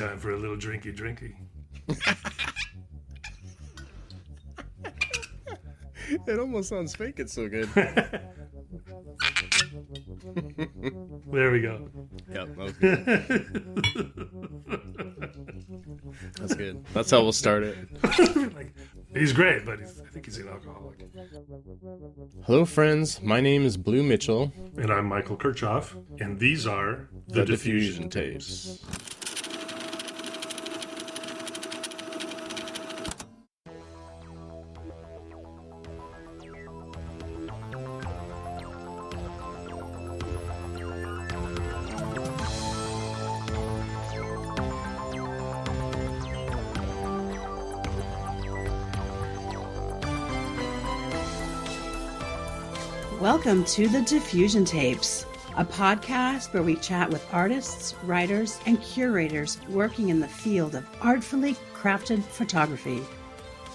Time for a little drinky. It almost sounds fake. It's so good. There we go. Yep, that was good. That's good. That's how we'll start it. He's great, but I think he's an alcoholic. Hello, friends. My name is Blue Mitchell. And I'm Michael Kirchhoff, and these are The Diffusion Tapes. Welcome to the Diffusion Tapes, a podcast where we chat with artists, writers, and curators working in the field of artfully crafted photography.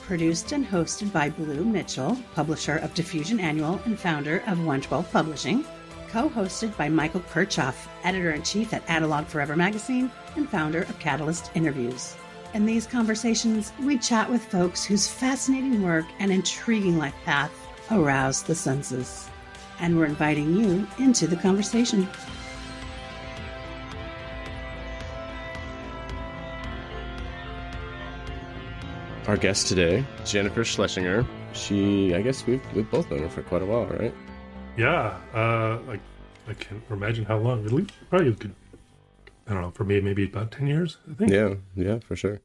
Produced and hosted by Blue Mitchell, publisher of Diffusion Annual and founder of 112 Publishing. Co-hosted by Michael Kirchhoff, editor-in-chief at Analog Forever magazine and founder of Catalyst Interviews. In these conversations, we chat with folks whose fascinating work and intriguing life path arouse the senses. And we're inviting you into the conversation. Our guest today, Jennifer Schlesinger. I guess we've both known her for quite a while, right? Yeah, I can't imagine how long. At least probably I don't know, for me, maybe about 10 years, I think. Yeah, for sure.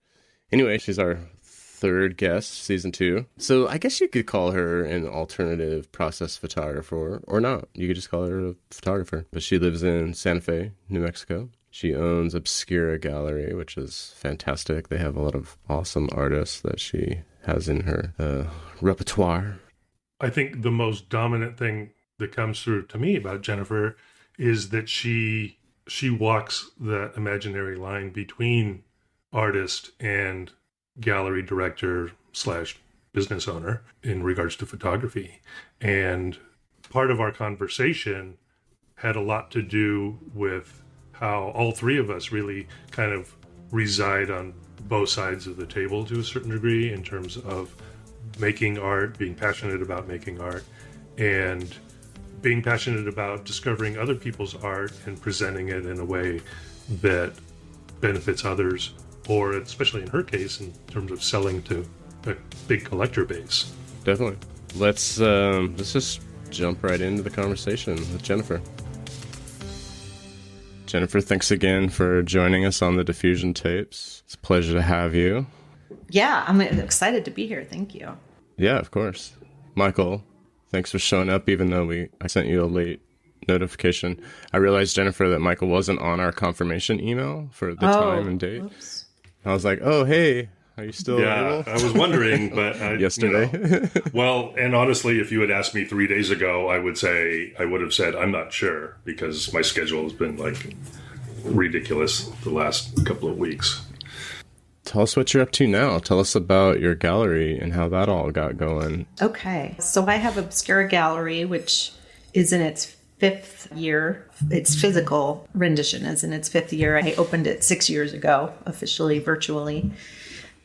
Anyway, she's our third guest, season 2. So I guess you could call her an alternative process photographer, or not. You could just call her a photographer. But she lives in Santa Fe, New Mexico. She owns Obscura Gallery, which is fantastic. They have a lot of awesome artists that she has in her repertoire. I think the most dominant thing that comes through to me about Jennifer is that she walks that imaginary line between artist and gallery director / business owner in regards to photography. And part of our conversation had a lot to do with how all three of us really kind of reside on both sides of the table to a certain degree in terms of making art, being passionate about making art, and being passionate about discovering other people's art and presenting it in a way that benefits others, or especially in her case, in terms of selling to a big collector base. Definitely. Let's just jump right into the conversation with Jennifer. Jennifer, thanks again for joining us on the Diffusion Tapes. It's a pleasure to have you. Yeah, I'm excited to be here. Thank you. Yeah, of course. Michael, thanks for showing up, even though I sent you a late notification. I realized, Jennifer, that Michael wasn't on our confirmation email for the time and date. Oops. I was like, oh, hey, are you still able? I was wondering, but yesterday. Well, and honestly, if you had asked me 3 days ago, I would have said, I'm not sure, because my schedule has been like ridiculous the last couple of weeks. Tell us what you're up to now. Tell us about your gallery and how that all got going. Okay. So I have Obscura Gallery, which is in its 5th year. Its physical rendition is in its 5th year. I opened it 6 years ago, officially, virtually.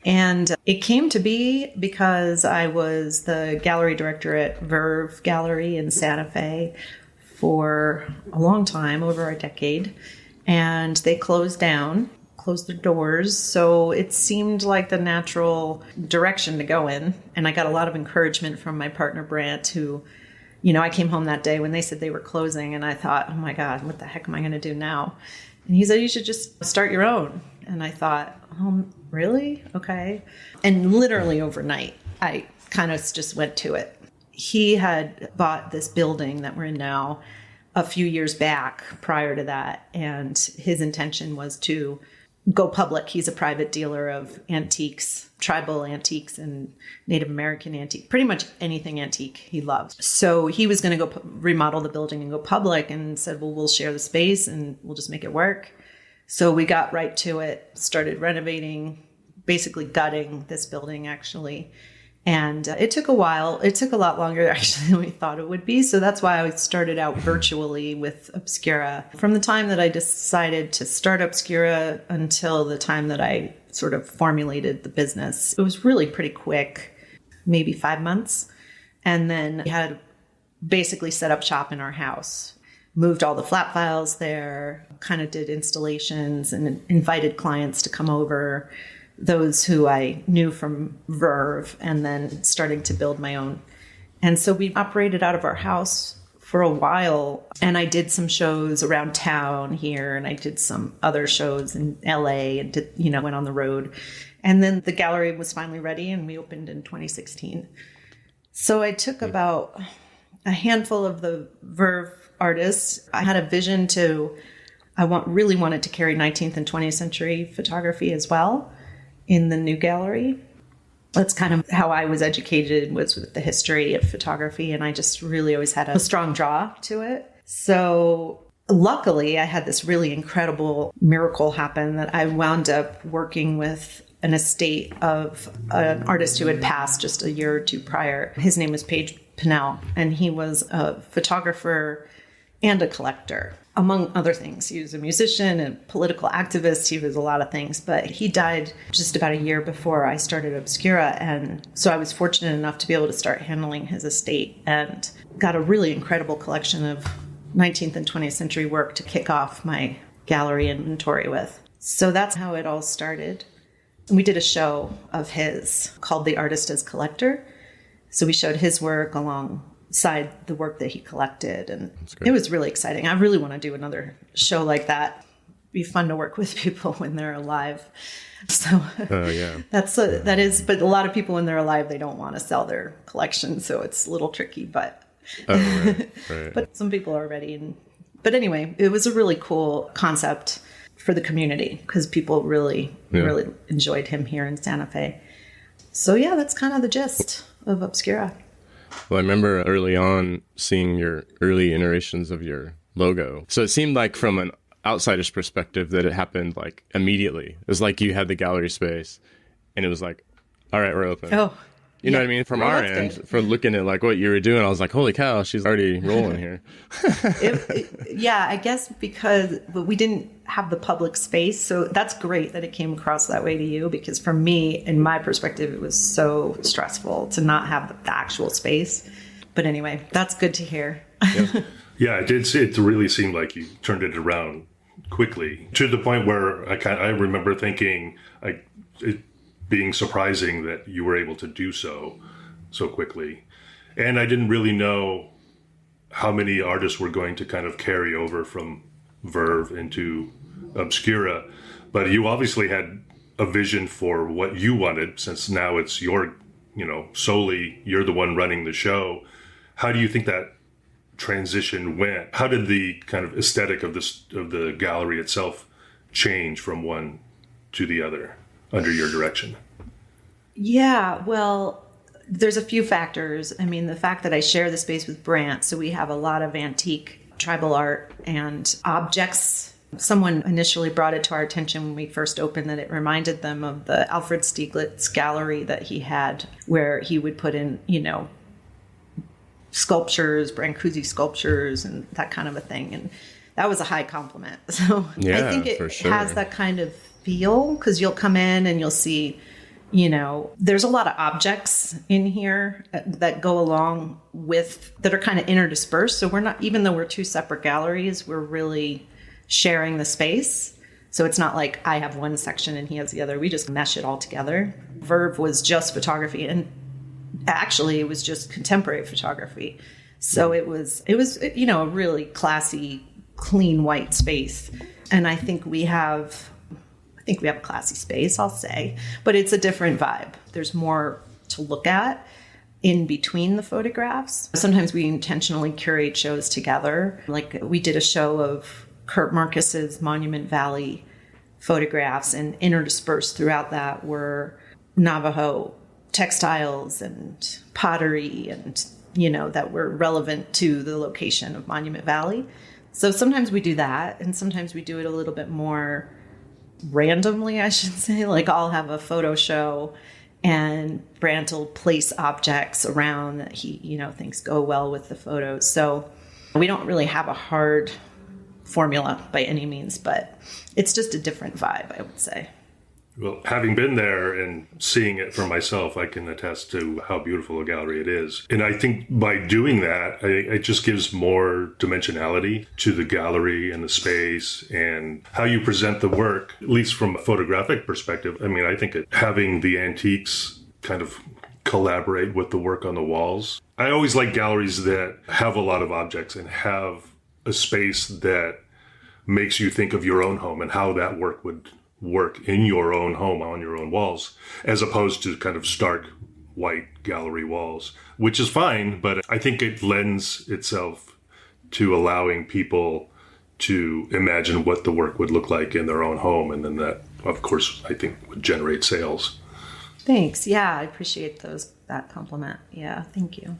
And it came to be because I was the gallery director at Verve Gallery in Santa Fe for a long time, over a decade. And they closed their doors. So it seemed like the natural direction to go in. And I got a lot of encouragement from my partner, Brant, who, I came home that day when they said they were closing, and I thought, oh my God, what the heck am I going to do now? And he said, you should just start your own. And I thought, really? Okay. And literally overnight, I kind of just went to it. He had bought this building that we're in now a few years back prior to that. And his intention was to go public. He's a private dealer of antiques, tribal antiques and Native American antique, pretty much anything antique he loves. So he was going to go remodel the building and go public, and said, well, we'll share the space and we'll just make it work. So we got right to it, started renovating, basically gutting this building actually, And it took a while. It took a lot longer actually than we thought it would be. So that's why I started out virtually with Obscura. From the time that I decided to start Obscura until the time that I sort of formulated the business, it was really pretty quick, maybe 5 months. And then we had basically set up shop in our house, moved all the flat files there, kind of did installations and invited clients to come over, those who I knew from Verve, and then starting to build my own. And so we operated out of our house for a while, and I did some shows around town here, and I did some other shows in LA and did, went on the road. And then the gallery was finally ready and we opened in 2016. So I took about a handful of the Verve artists. I had a vision really wanted to carry 19th and 20th century photography as well in the new gallery. That's kind of how I was educated, was with the history of photography. And I just really always had a strong draw to it. So luckily I had this really incredible miracle happen that I wound up working with an estate of an artist who had passed just a year or two prior. His name was Paige Pinnell, and he was a photographer and a collector, among other things. He was a musician and political activist. He was a lot of things, but he died just about a year before I started Obscura. And so I was fortunate enough to be able to start handling his estate and got a really incredible collection of 19th and 20th century work to kick off my gallery inventory with. So that's how it all started. We did a show of his called The Artist as Collector. So we showed his work alongside the work that he collected. And it was really exciting. I really want to do another show like that. It'd be fun to work with people when they're alive. So yeah. that is, but a lot of people when they're alive, they don't want to sell their collection. So it's a little tricky, but, right. But some people are ready. But anyway, it was a really cool concept for the community because people really enjoyed him here in Santa Fe. So yeah, that's kind of the gist of Obscura. Well, I remember early on seeing your early iterations of your logo. So it seemed like from an outsider's perspective that it happened like immediately. It was like you had the gallery space and it was like, all right, we're open. Oh, you know what I mean? From our end, for looking at like what you were doing, I was like, holy cow, she's already rolling here. Yeah, I guess because we didn't have the public space. So that's great that it came across that way to you, because for me, in my perspective, it was so stressful to not have the actual space. But anyway, that's good to hear. Yeah, it did. It really seemed like you turned it around quickly to the point where I remember thinking it being surprising that you were able to do so quickly. And I didn't really know how many artists were going to kind of carry over from Verve into Obscura. But you obviously had a vision for what you wanted, since now it's your, solely you're the one running the show. How do you think that transition went? How did the kind of aesthetic of the gallery itself change from one to the other under your direction? Yeah, well, there's a few factors. I mean, the fact that I share the space with Brant, so we have a lot of antique tribal art and objects. Someone initially brought it to our attention when we first opened that it reminded them of the Alfred Stieglitz gallery that he had, where he would put in, sculptures, Brancusi sculptures and that kind of a thing. And that was a high compliment. So yeah, I think it for sure. has that kind of feel, because you'll come in and you'll see, there's a lot of objects in here that go along with, that are kind of interdispersed. So we're not, even though we're two separate galleries, we're really sharing the space. So it's not like I have one section and he has the other. We just mesh it all together. Verve was just photography, and actually it was just contemporary photography. So it was, a really classy, clean white space. And I think we have a classy space, I'll say, but it's a different vibe. There's more to look at in between the photographs. Sometimes we intentionally curate shows together. Like we did a show of Kurt Marcus's Monument Valley photographs, and interdispersed throughout that were Navajo textiles and pottery and, that were relevant to the location of Monument Valley. So sometimes we do that, and sometimes we do it a little bit more randomly, I should say. Like I'll have a photo show And Brant will place objects around that he, thinks go well with the photos. So we don't really have a hard formula by any means, but it's just a different vibe, I would say. Well, having been there and seeing it for myself, I can attest to how beautiful a gallery it is. And I think by doing that, it just gives more dimensionality to the gallery and the space and how you present the work, at least from a photographic perspective. I mean, I think having the antiques kind of collaborate with the work on the walls. I always like galleries that have a lot of objects and have a space that makes you think of your own home and how that work would work in your own home on your own walls, as opposed to kind of stark white gallery walls, which is fine, but I think it lends itself to allowing people to imagine what the work would look like in their own home. And then that, of course, I think would generate sales. Thanks. Yeah, I appreciate that compliment. Yeah, thank you.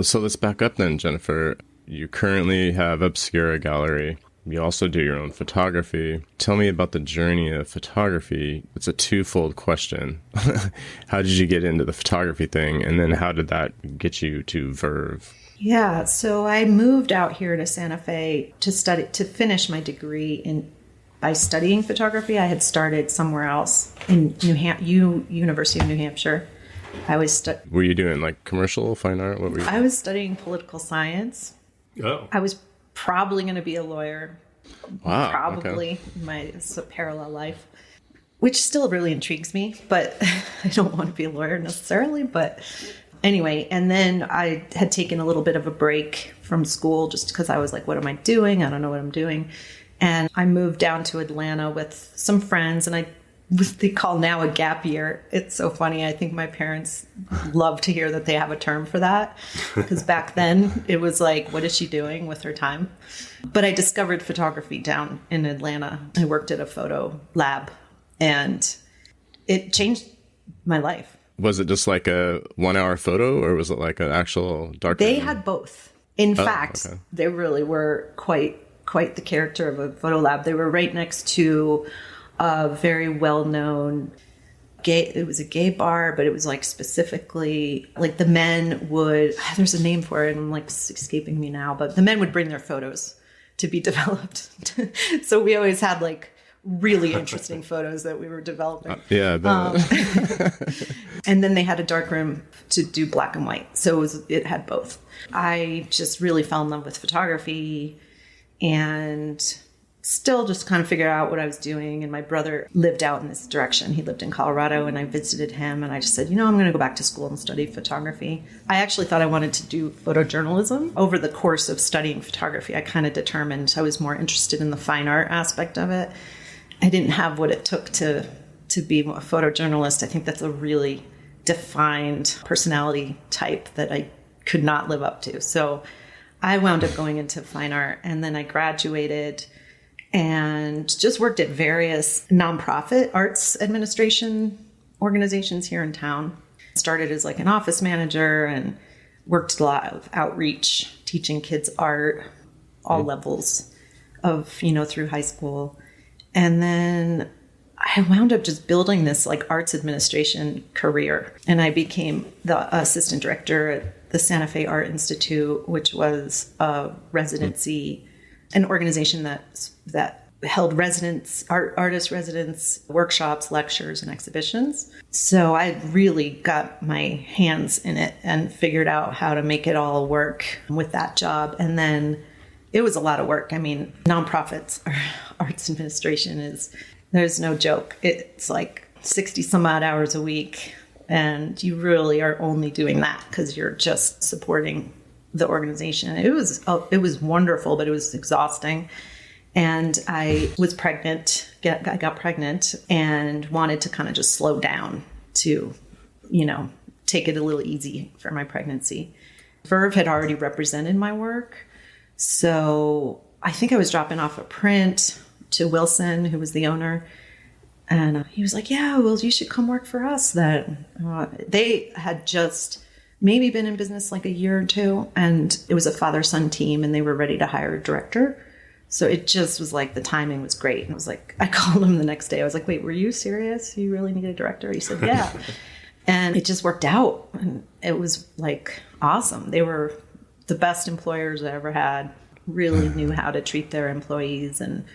So let's back up then, Jennifer. You currently have Obscura Gallery. You also do your own photography. Tell me about the journey of photography. It's a twofold question. How did you get into the photography thing? And then how did that get you to Verve? Yeah, so I moved out here to Santa Fe to finish my degree by studying photography. I had started somewhere else in University of New Hampshire. Were you doing like commercial fine art? What were you? I was studying political science. Oh. I was probably going to be a lawyer. Wow. Probably it's a parallel life, which still really intrigues me, but I don't want to be a lawyer necessarily. But anyway, and then I had taken a little bit of a break from school just because I was like, what am I doing? I don't know what I'm doing. And I moved down to Atlanta with some friends, and what they call now a gap year. It's so funny. I think my parents love to hear that they have a term for that, because back then it was like, what is she doing with her time? But I discovered photography down in Atlanta. I worked at a photo lab, and it changed my life. Was it just like a 1 hour photo, or was it like an actual dark room? They had both. In fact, okay. They really were quite the character of a photo lab. They were right next to a very well-known it was a gay bar, but it was like specifically like the men would, there's a name for it and like it's escaping me now, but the men would bring their photos to be developed. So we always had like really interesting photos that we were developing. And then they had a dark room to do black and white. So it had both. I just really fell in love with photography and still just kind of figured out what I was doing. And my brother lived out in this direction. He lived in Colorado, and I visited him, and I just said, I'm going to go back to school and study photography. I actually thought I wanted to do photojournalism. Over the course of studying photography, I kind of determined I was more interested in the fine art aspect of it. I didn't have what it took to be a photojournalist. I think that's a really defined personality type that I could not live up to. So I wound up going into fine art, and then I graduated and just worked at various nonprofit arts administration organizations here in town. Started as like an office manager and worked a lot of outreach, teaching kids art, all levels of, through high school. And then I wound up just building this like arts administration career. And I became the assistant director at the Santa Fe Art Institute, which was a residency, an organization that held artist residence, workshops, lectures, and exhibitions. So I really got my hands in it and figured out how to make it all work with that job. And then it was a lot of work. I mean, nonprofits or arts administration there's no joke. It's like 60 some odd hours a week. And you really are only doing that because you're just supporting the organization. It was wonderful, but it was exhausting. And I was pregnant. I got pregnant and wanted to kind of just slow down to, take it a little easy for my pregnancy. Verve had already represented my work. So I think I was dropping off a print to Wilson, who was the owner. And he was like, yeah, well, you should come work for us then. They had just maybe been in business like a year or two, and it was a father-son team, and they were ready to hire a director. So it just was like the timing was great. And I was like, I called him the next day. I was like, wait, were you serious? You really need a director? He said, yeah. And it just worked out. And it was like awesome. They were the best employers I ever had, really knew how to treat their employees and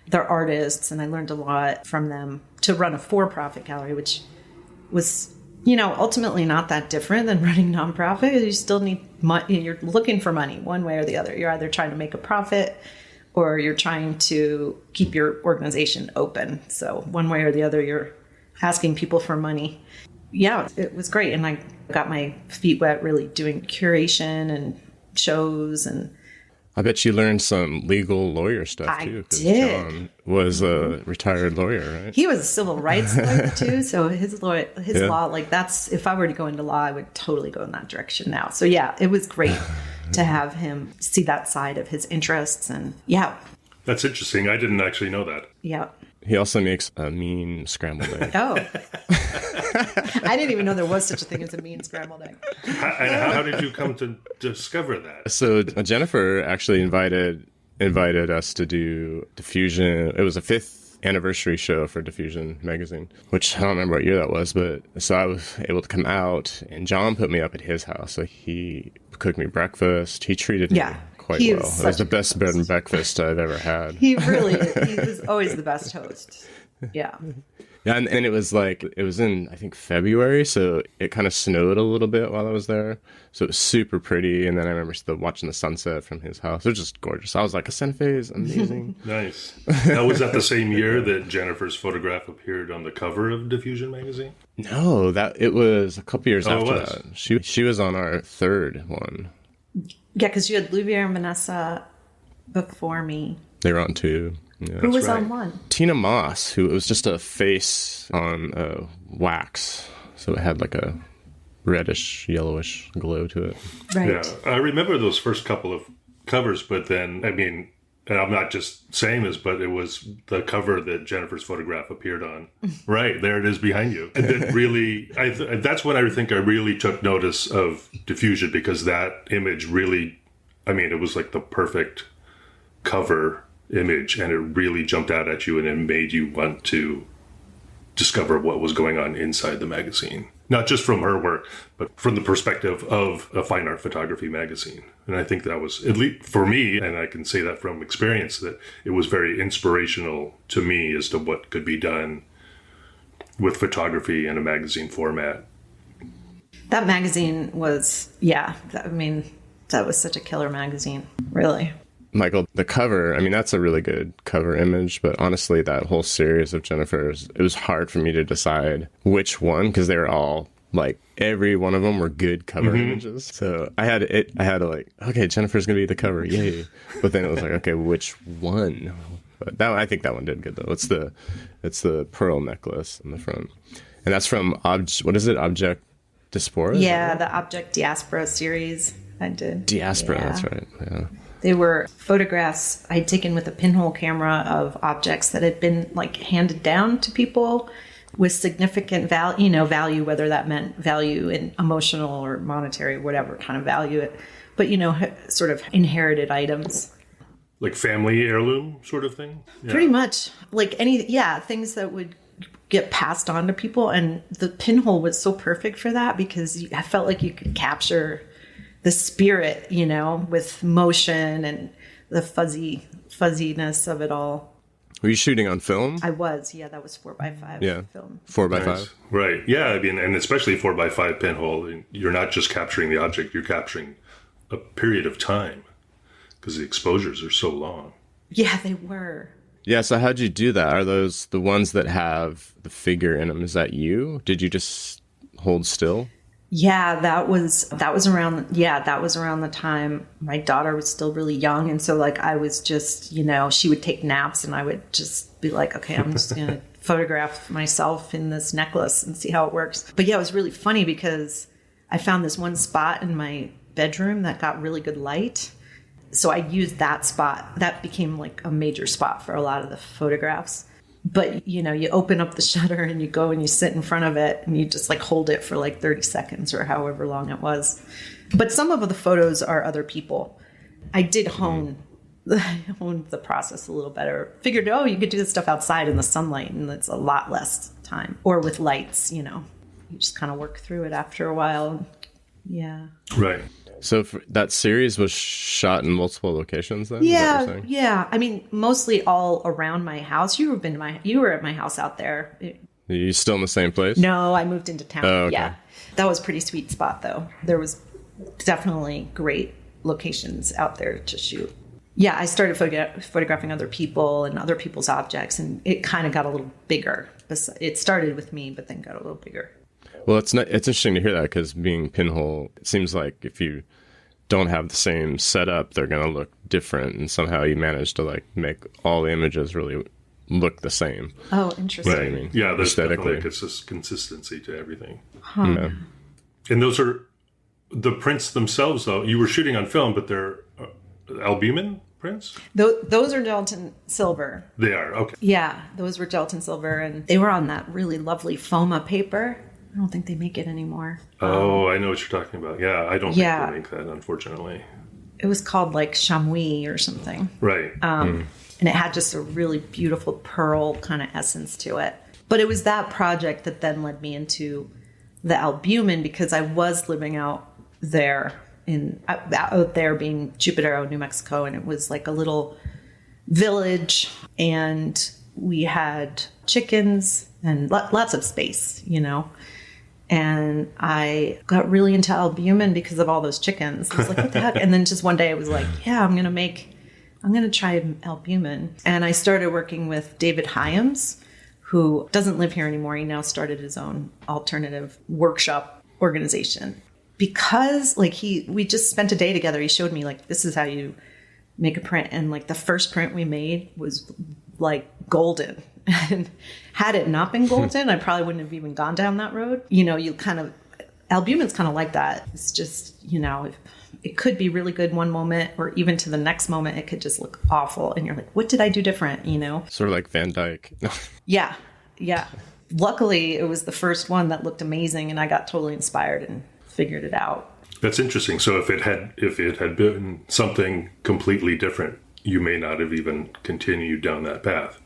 their artists. And I learned a lot from them to run a for-profit gallery, which was, ultimately not that different than running nonprofit. You still need money. You're looking for money one way or the other. You're either trying to make a profit or you're trying to keep your organization open. So one way or the other, you're asking people for money. Yeah, it was great. And I got my feet wet really doing curation and shows. And I bet you learned some legal lawyer stuff too. I did. John was a retired lawyer, right? He was a civil rights lawyer too. So his law, that's, if I were to go into law, I would totally go in that direction now. So yeah, it was great to have him see that side of his interests. And yeah. That's interesting. I didn't actually know that. Yeah. He also makes a mean scrambled egg. Oh. I didn't even know there was such a thing as a mean scrambled egg. How did you come to discover that? So Jennifer actually invited us to do Diffusion. It was a 5th anniversary show for Diffusion magazine, which I don't remember what year that was, but so I was able to come out, and John put me up at his house. So he cooked me breakfast. He treated me quite well. It was the best bed and breakfast I've ever had. He really is. He was always the best host. Yeah. Yeah, and it was in, I think, February, so it kind of snowed a little bit while I was there. So it was super pretty, and then I remember watching the sunset from his house. It was just gorgeous. I was like, a Santa Fe is amazing. Nice. Now, was that the same year that Jennifer's photograph appeared on the cover of Diffusion magazine? No, it was a couple years after that. She was on our 3rd one. Yeah, because you had Louvier and Vanessa before me. They were on 2. Yeah, who was on 1? Tina Moss, who it was just a face on wax. So it had like a reddish, yellowish glow to it. Right. Yeah, I remember those first couple of covers, but then, and I'm not just saying this, but it was the cover that Jennifer's photograph appeared on. Right, there it is behind you. And then really, that's when I think I really took notice of Diffusion, because that image really, it was like the perfect cover image, and it really jumped out at you, and it made you want to discover what was going on inside the magazine. Not just from her work, but from the perspective of a fine art photography magazine. And I think that was, at least for me, and I can say that from experience, that it was very inspirational to me as to what could be done with photography in a magazine format. That magazine was, that was such a killer magazine, really. Michael, the cover, that's a really good cover image, but honestly, that whole series of Jennifer's, it was hard for me to decide which one, because they were all, every one of them were good cover images. So I had to okay, Jennifer's going to be the cover, yay. But then it was okay, which one? But I think that one did good, though. It's the pearl necklace in the front. And that's from, what is it, Object Diaspora? Yeah, the Object Diaspora series I did. Diaspora, that's right, yeah. They were photographs I'd taken with a pinhole camera of objects that had been handed down to people with significant value, whether that meant value in emotional or monetary, whatever kind of value it, but sort of inherited items. Like family heirloom sort of thing? Yeah. Pretty much. Things that would get passed on to people. And the pinhole was so perfect for that, because I felt like you could capture the spirit, with motion and the fuzziness of it all. Were you shooting on film? I was, yeah. That was 4x5 film. 4x5. Nice. Right. Yeah, and especially 4x5 pinhole, you're not just capturing the object, you're capturing a period of time, because the exposures are so long. Yeah, they were. Yeah, so how'd you do that? Are those the ones that have the figure in them? Is that you? Did you just hold still? Yeah, that was around the time my daughter was still really young. And so I was just, she would take naps and I would just be like, okay, I'm just going to photograph myself in this necklace and see how it works. But yeah, it was really funny because I found this one spot in my bedroom that got really good light. So I used that spot. That became a major spot for a lot of the photographs. But, you open up the shutter and you go and you sit in front of it and you just hold it for 30 seconds or however long it was. But some of the photos are other people. I did hone the process a little better. Figured, you could do this stuff outside in the sunlight and it's a lot less time. Or with lights, you just kind of work through it after a while. Yeah. Right. So that series was shot in multiple locations then? Yeah. Yeah. I mean, mostly all around my house. You were at my house out there. Are you still in the same place? No, I moved into town. Oh, okay. Yeah. That was a pretty sweet spot though. There was definitely great locations out there to shoot. Yeah, I started photographing other people and other people's objects, and it kind of got a little bigger. It started with me, but then got a little bigger. Well, it's interesting to hear that, because being Pinhole, it seems like if you don't have the same setup, they're going to look different, and somehow you manage to like make all the images really look the same. Oh, interesting. Right. I mean, Yeah, there's definitely aesthetically. a consistency to everything. Huh. Yeah. And those are the prints themselves, though. You were shooting on film, but they're albumin prints? Those are Gelatin silver. They are, okay. Yeah, those were gelatin silver, and they were on that really lovely Foma paper. I don't think they make it anymore. Oh, I know what you're talking about. Yeah, I don't think they make that, unfortunately. It was called like chamois or something. Right. And it had just a really beautiful pearl kind of essence to it. But it was that project that then led me into the albumin, because I was living out there being Chupadero, New Mexico, and it was like a little village, and we had chickens and lots of space, you know. And I got really into albumin because of all those chickens. I was like, what the heck? And then just one day I was like, yeah, I'm going to try albumin. And I started working with David Hyams, who doesn't live here anymore. He now started his own alternative workshop organization. Because we just spent a day together. He showed me like, this is how you make a print. And like the first print we made was like golden. And had it not been golden, I probably wouldn't have even gone down that road. You know, albumin's kind of like that. It's just, you know, it could be really good one moment, or even to the next moment, it could just look awful. And you're like, what did I do different? You know? Sort of like Van Dyke. Yeah. Yeah. Luckily, it was the first one that looked amazing, and I got totally inspired and figured it out. That's interesting. So if it had been something completely different, you may not have even continued down that path.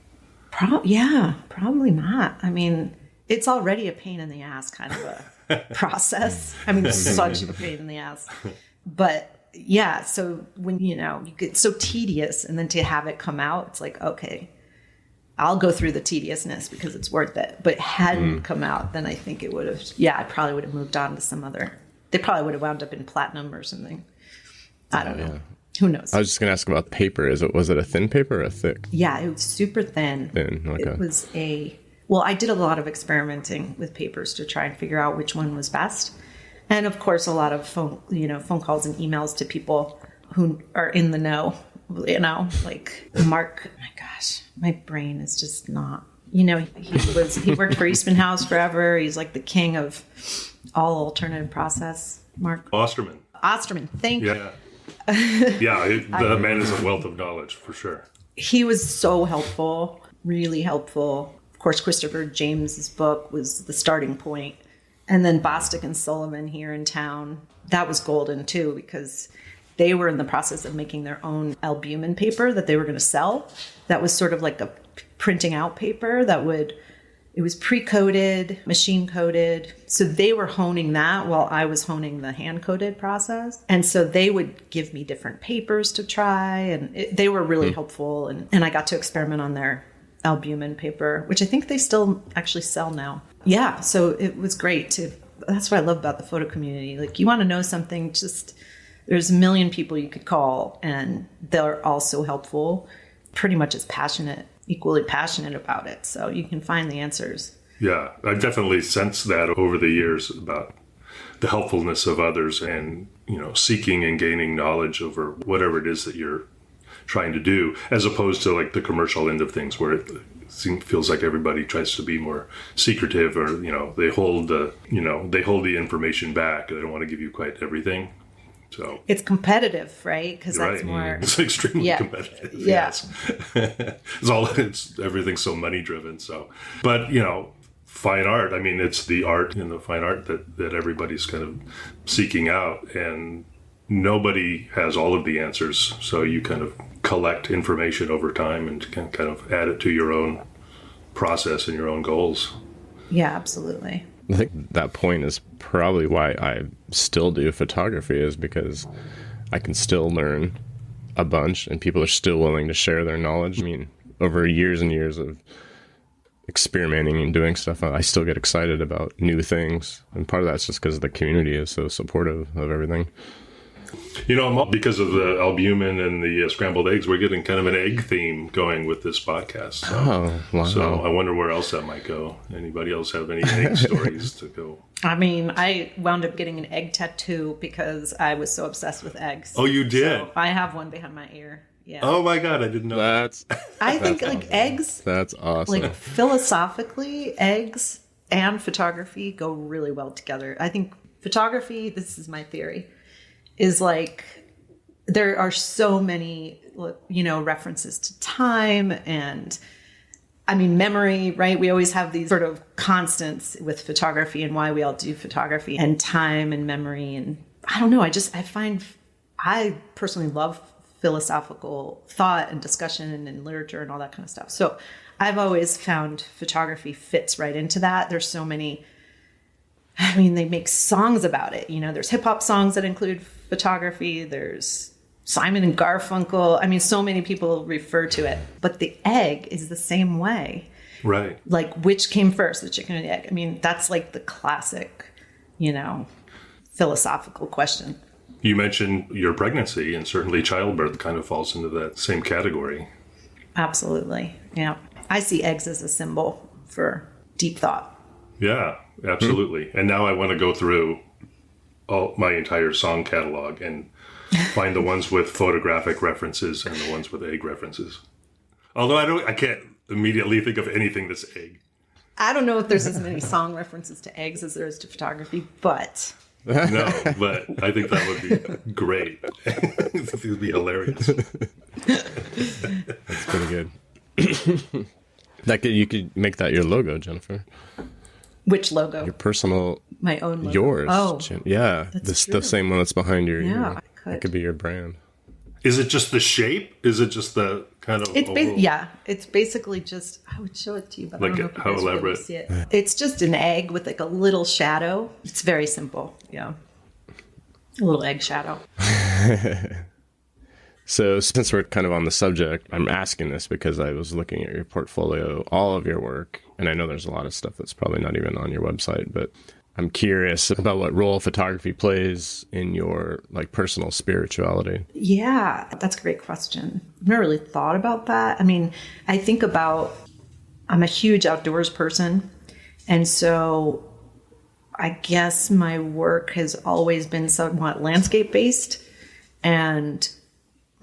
Probably not. I mean, it's already a pain in the ass kind of a process. I mean, such a pain in the ass. But yeah, so when, you know, you get so tedious, and then to have it come out, it's like, okay, I'll go through the tediousness because it's worth it. But hadn't come out, then I think it would have, I probably would have moved on to some other, they probably would have wound up in platinum or something. I don't know. Who knows? I was just going to ask about paper. Was it a thin paper or a thick? Yeah, it was super thin. Thin, okay. It was I did a lot of experimenting with papers to try and figure out which one was best. And of course, a lot of phone calls and emails to people who are in the know, you know, like Mark. Oh my gosh, my brain is just not, you know, he worked for Eastman House forever. He's like the king of all alternative process. Mark Osterman. Thank you. Yeah. Yeah, the man is a wealth of knowledge, for sure. He was so helpful, really helpful. Of course, Christopher James's book was the starting point. And then Bostic and Sullivan here in town, that was golden too, because they were in the process of making their own albumin paper that they were going to sell. That was sort of like a printing out paper it was pre-coded, machine-coded. So they were honing that while I was honing the hand-coded process. And so they would give me different papers to try, and they were really helpful. And I got to experiment on their albumin paper, which I think they still actually sell now. Yeah, so it was great. That's what I love about the photo community. Like, you want to know something, just there's a million people you could call, and they're all so helpful, pretty much as equally passionate about it. So you can find the answers. Yeah, I've definitely sensed that over the years about the helpfulness of others, and, you know, seeking and gaining knowledge over whatever it is that you're trying to do, as opposed to like the commercial end of things where it feels like everybody tries to be more secretive, or, you know, they hold the information back. They don't want to give you quite everything. So it's competitive, right? Because that's more. It's extremely competitive. Yeah. Yes. Everything's so money driven. So, but, you know, fine art. I mean, it's the art in the fine art that everybody's kind of seeking out, and nobody has all of the answers. So you kind of collect information over time and can kind of add it to your own process and your own goals. Yeah, absolutely. I think that point is probably why I still do photography, is because I can still learn a bunch and people are still willing to share their knowledge. I mean, over years and years of experimenting and doing stuff, I still get excited about new things. And part of that's just because the community is so supportive of everything. You know, because of the albumin and the scrambled eggs, we're getting kind of an egg theme going with this podcast. So, wow. So I wonder where else that might go. Anybody else have any egg stories to go? I mean, I wound up getting an egg tattoo because I was so obsessed with eggs. Oh, you did? So I have one behind my ear. Yeah. Oh my God, I didn't know that. I think like eggs. That's awesome. Like philosophically, eggs and photography go really well together. I think photography, this is my theory, is like there are so many, references to time and I mean, memory, right? We always have these sort of constants with photography and why we all do photography, and time and memory. And I don't know. I personally love philosophical thought and discussion and literature and all that kind of stuff. So I've always found photography fits right into that. There's so many, I mean, they make songs about it. There's hip hop songs that include photography. There's Simon and Garfunkel. I mean, so many people refer to it, but the egg is the same way. Right. Like, which came first, the chicken or the egg? I mean, that's like the classic, philosophical question. You mentioned your pregnancy, and certainly childbirth kind of falls into that same category. Absolutely. Yeah. I see eggs as a symbol for deep thought. Yeah, absolutely. And now I want to go through my entire song catalog and find the ones with photographic references and the ones with egg references. Although I can't immediately think of anything that's egg. I don't know if there's as many song references to eggs as there is to photography, but... No, but I think that would be great. It would be hilarious. That's pretty good. You could make that your logo, Jennifer. Which logo? Your personal... My own logo. Yours. Oh. Yeah. The same one that's behind your Yeah, ear. I could. It could be your brand. Is it just the shape? Is it just the kind of... It's basically just... I would show it to you, but like I don't know if you how guys really elaborate? see it. It's just an egg with like a little shadow. It's very simple. Yeah. A little egg shadow. So since we're kind of on the subject, I'm asking this because I was looking at your portfolio, all of your work, and I know there's a lot of stuff that's probably not even on your website, but I'm curious about what role photography plays in your like personal spirituality. Yeah, that's a great question. I've never really thought about that. I mean, I think about, I'm a huge outdoors person. And so I guess my work has always been somewhat landscape based. And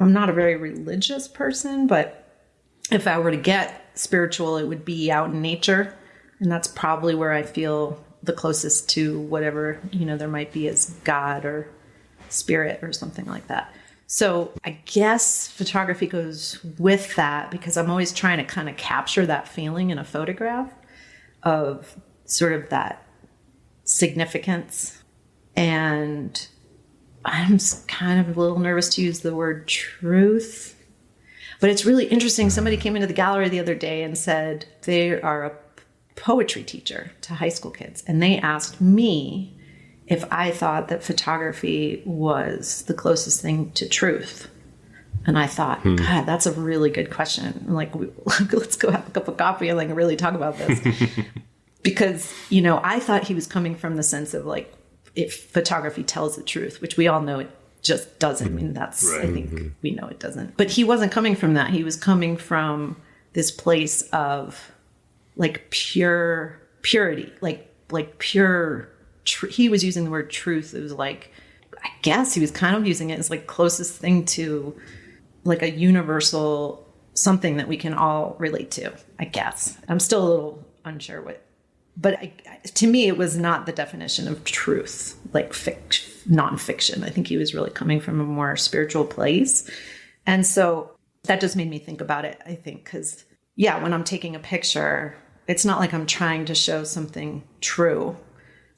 I'm not a very religious person, but if I were to get spiritual, it would be out in nature. And that's probably where I feel the closest to whatever, there might be as God or spirit or something like that. So I guess photography goes with that because I'm always trying to kind of capture that feeling in a photograph of sort of that significance. And I'm kind of a little nervous to use the word truth, but it's really interesting. Somebody came into the gallery the other day and said they are a poetry teacher to high school kids. And they asked me if I thought that photography was the closest thing to truth. And I thought, God, that's a really good question. I'm like, let's go have a cup of coffee and like really talk about this. Because, I thought he was coming from the sense of like, if photography tells the truth, which we all know it just doesn't. I mean, that's, right. I think we know it doesn't. But he wasn't coming from that. He was coming from this place of like purity, like pure. He was using the word truth. It was like, I guess he was kind of using it as like closest thing to like a universal something that we can all relate to. I guess I'm still a little unsure what, but to me it was not the definition of truth, like nonfiction. I think he was really coming from a more spiritual place, and so that just made me think about it. I think because. Yeah, when I'm taking a picture, it's not like I'm trying to show something true.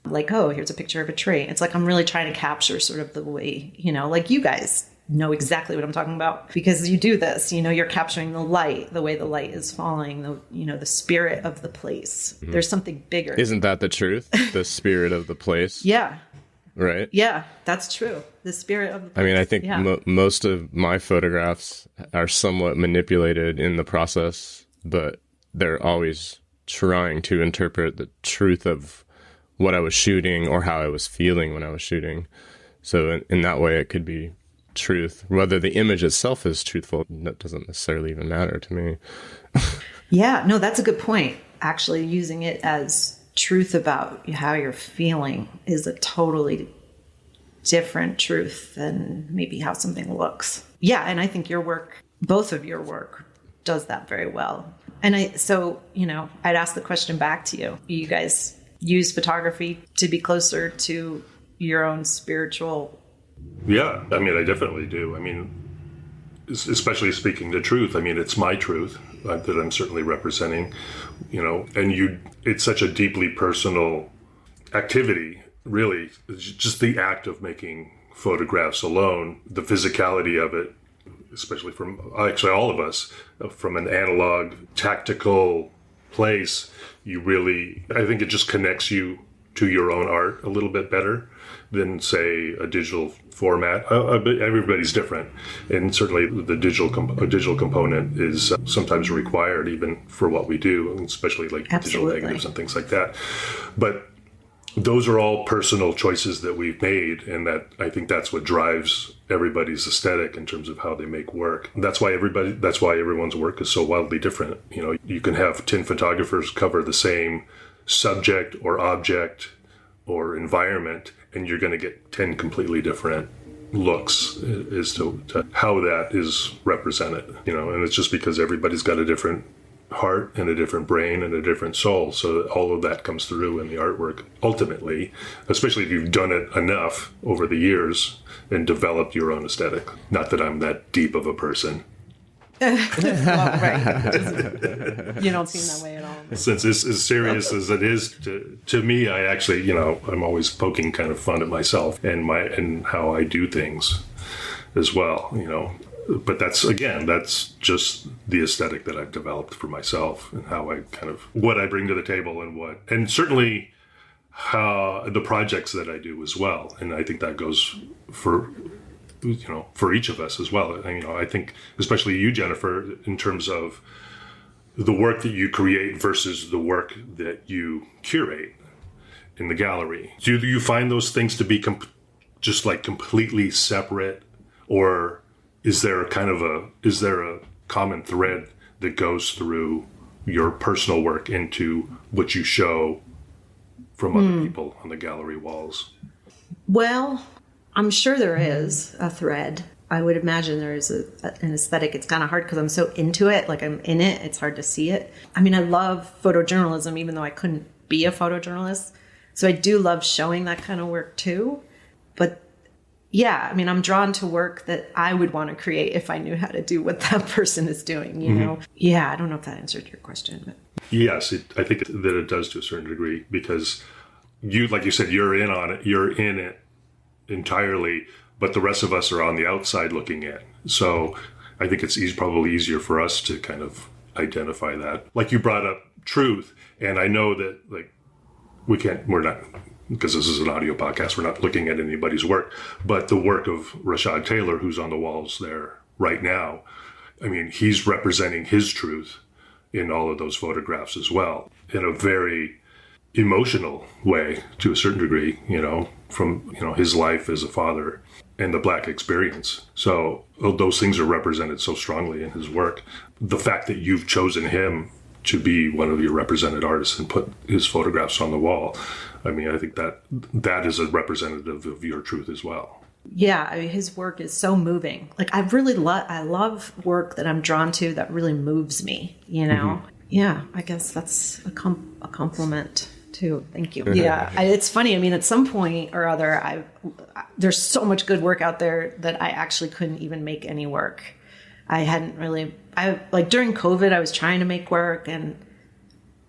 Like, oh, here's a picture of a tree. It's like I'm really trying to capture sort of the way, like you guys know exactly what I'm talking about, because you do this, you're capturing the light, the way the light is falling, the spirit of the place. Mm-hmm. There's something bigger. Isn't that the truth? The spirit of the place? Yeah. Right? Yeah, that's true. The spirit of the place. I mean, I think most of my photographs are somewhat manipulated in the process, but they're always trying to interpret the truth of what I was shooting or how I was feeling when I was shooting. So in that way, it could be truth. Whether the image itself is truthful, that doesn't necessarily even matter to me. Yeah, no, that's a good point. Actually, using it as truth about how you're feeling is a totally different truth than maybe how something looks. Yeah, and I think your work, both of your work, does that very well. And I'd ask the question back to you. You guys use photography to be closer to your own spiritual... Yeah, I mean, I definitely do. I mean, especially speaking the truth. I mean, it's my truth that I'm certainly representing, and it's such a deeply personal activity, really. It's just the act of making photographs alone, the physicality of it, especially from actually all of us, from an analog, tactical place, I think it just connects you to your own art a little bit better than, say, a digital format. Everybody's different, and certainly the digital component is sometimes required even for what we do, especially like Absolutely. Digital negatives and things like that. But those are all personal choices that we've made, and that I think that's what drives everybody's aesthetic in terms of how they make work. That's why everyone's work is so wildly different. You can have 10 photographers cover the same subject or object or environment, and you're going to get 10 completely different looks as to how that is represented, and it's just because everybody's got a different heart and a different brain and a different soul. So all of that comes through in the artwork ultimately, especially if you've done it enough over the years and developed your own aesthetic. Not that I'm that deep of a person. Well, right. You don't seem that way at all. Since it's as serious as it is to me, I actually, I'm always poking kind of fun at myself and how I do things as well, But that's just the aesthetic that I've developed for myself, and how what I bring to the table, and certainly how the projects that I do as well. And I think that goes for each of us as well. I think especially you, Jennifer, in terms of the work that you create versus the work that you curate in the gallery. Do you find those things to be just like completely separate, or is there a common thread that goes through your personal work into what you show from other people on the gallery walls? Well, I'm sure there is a thread. I would imagine there is an aesthetic. It's kind of hard because I'm so into it. Like, I'm in it. It's hard to see it. I mean, I love photojournalism, even though I couldn't be a photojournalist. So I do love showing that kind of work too. But yeah, I mean, I'm drawn to work that I would want to create if I knew how to do what that person is doing, you know? Yeah, I don't know if that answered your question. But yes, I think that it does to a certain degree, because like you said, you're in on it. You're in it entirely, but the rest of us are on the outside looking in. So I think it's probably easier for us to kind of identify that. Like you brought up truth, and I know that we're not, because this is an audio podcast, we're not looking at anybody's work, but the work of Rashad Taylor, who's on the walls there right now, I mean, he's representing his truth in all of those photographs as well, in a very emotional way to a certain degree, from, his life as a father and the Black experience. So those things are represented so strongly in his work. The fact that you've chosen him to be one of your represented artists and put his photographs on the wall, I mean, I think that is a representative of your truth as well. Yeah, I mean, his work is so moving. Like, I love work that I'm drawn to that really moves me, Yeah, I guess that's a compliment too. Thank you. Yeah, it's funny. I mean, at some point or other, there's so much good work out there that I actually couldn't even make any work. During COVID, I was trying to make work, and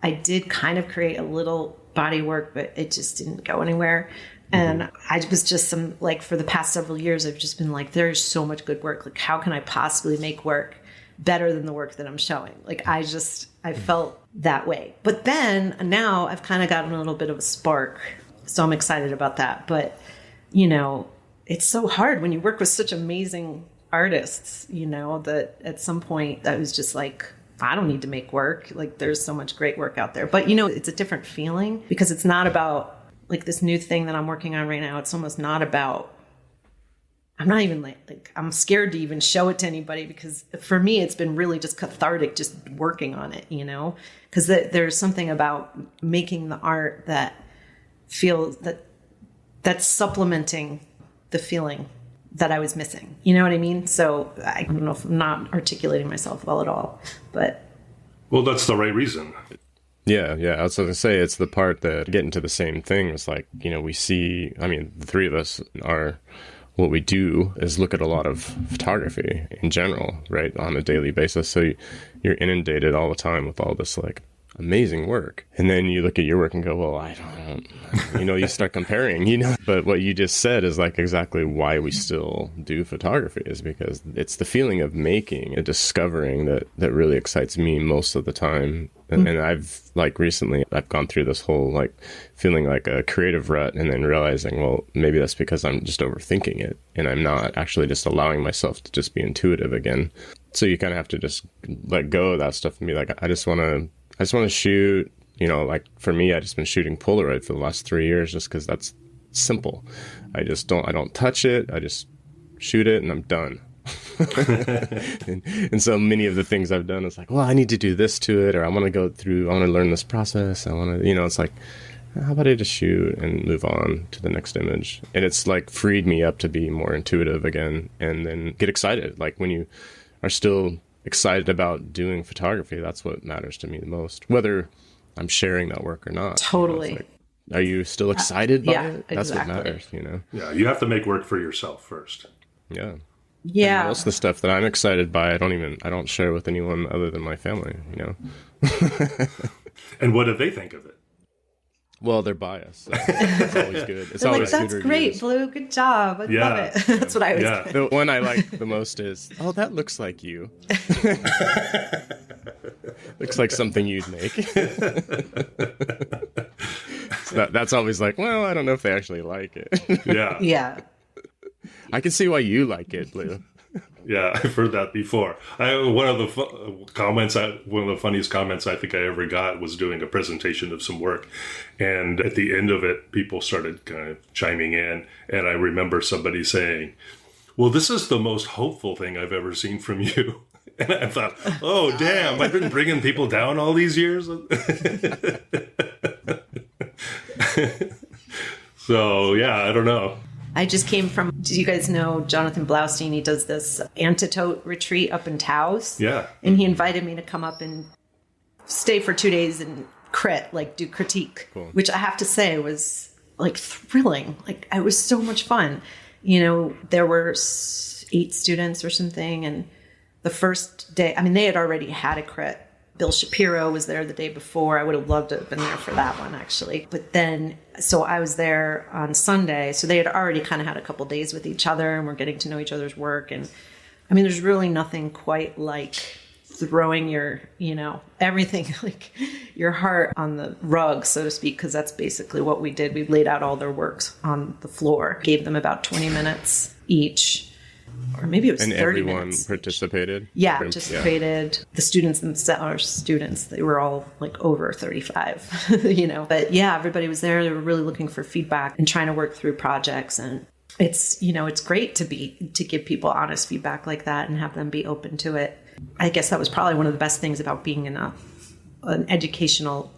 I did kind of create a little body work, but it just didn't go anywhere. And I was just for the past several years, I've just been like, there's so much good work. Like, how can I possibly make work better than the work that I'm showing? Like, I felt that way. But then now I've kind of gotten a little bit of a spark. So I'm excited about that. But, it's so hard when you work with such amazing artists, that at some point I was just like, I don't need to make work. Like, there's so much great work out there. But, it's a different feeling because it's not about like this new thing that I'm working on right now. It's almost not about, I'm not even like I'm scared to even show it to anybody because for me, it's been really just cathartic, just working on it, because there's something about making the art that feels that's supplementing the feeling that I was missing. You know what I mean? So I don't know if I'm not articulating myself well at all, but. Well, that's the right reason. Yeah. I was going to say, it's the part that getting to the same thing is like, we see, the three of us are, what we do is look at a lot of photography in general, right, on a daily basis. So you're inundated all the time with all this like amazing work. And then you look at your work and go, well, I don't, you start comparing, But what you just said is like exactly why we still do photography, is because it's the feeling of making and discovering that really excites me most of the time. And I've like recently, I've gone through this whole like feeling like a creative rut and then realizing, well, maybe that's because I'm just overthinking it and I'm not actually just allowing myself to just be intuitive again. So you kind of have to just let go of that stuff and be like, I just want to shoot, like for me, I've just been shooting Polaroid for the last 3 years just because that's simple. I don't touch it. I just shoot it and I'm done. and so many of the things I've done is like, well, I need to do this to it, or I want to learn this process. I want to, it's like, how about I just shoot and move on to the next image? And it's like freed me up to be more intuitive again and then get excited. Like when you are still excited about doing photography, that's what matters to me the most, whether I'm sharing that work or not. Totally. Like, are you still excited by it? That's exactly what matters, Yeah, you have to make work for yourself first. Yeah. Yeah. And most of the stuff that I'm excited by, I don't share with anyone other than my family, And what do they think of it? Well, they're biased. So it's always good. It's They're always like, that's good great, reviews. Blue. Good job. I love it. That's what I always say. The one I like the most is, oh, that looks like you. Looks like something you'd make. So that's always like, well, I don't know if they actually like it. Yeah. Yeah. I can see why you like it, Blue. Yeah, I've heard that before. One of the funniest comments I think I ever got was doing a presentation of some work. And at the end of it, people started kind of chiming in. And I remember somebody saying, well, this is the most hopeful thing I've ever seen from you. And I thought, oh, damn, I've been bringing people down all these years. So, yeah, I don't know. I just came from, do you guys know Jonathan Blaustein? He does this antidote retreat up in Taos. Yeah. And he invited me to come up and stay for 2 days and do critique, cool. Which I have to say was like thrilling. Like it was so much fun. There were 8 students or something. And the first day, they had already had a crit. Bill Shapiro was there the day before. I would have loved to have been there for that one, actually. But then, so I was there on Sunday. So they had already kind of had a couple days with each other and we're getting to know each other's work. And there's really nothing quite like throwing your, everything, like your heart on the rug, so to speak, because that's basically what we did. We laid out all their works on the floor, gave them about 20 minutes each. Or maybe it was 30 minutes. And everyone participated? Yeah, participated. Yeah. The students themselves, they were all like over 35, But yeah, everybody was there. They were really looking for feedback and trying to work through projects. And it's, it's great to give people honest feedback like that and have them be open to it. I guess that was probably one of the best things about being in an educational,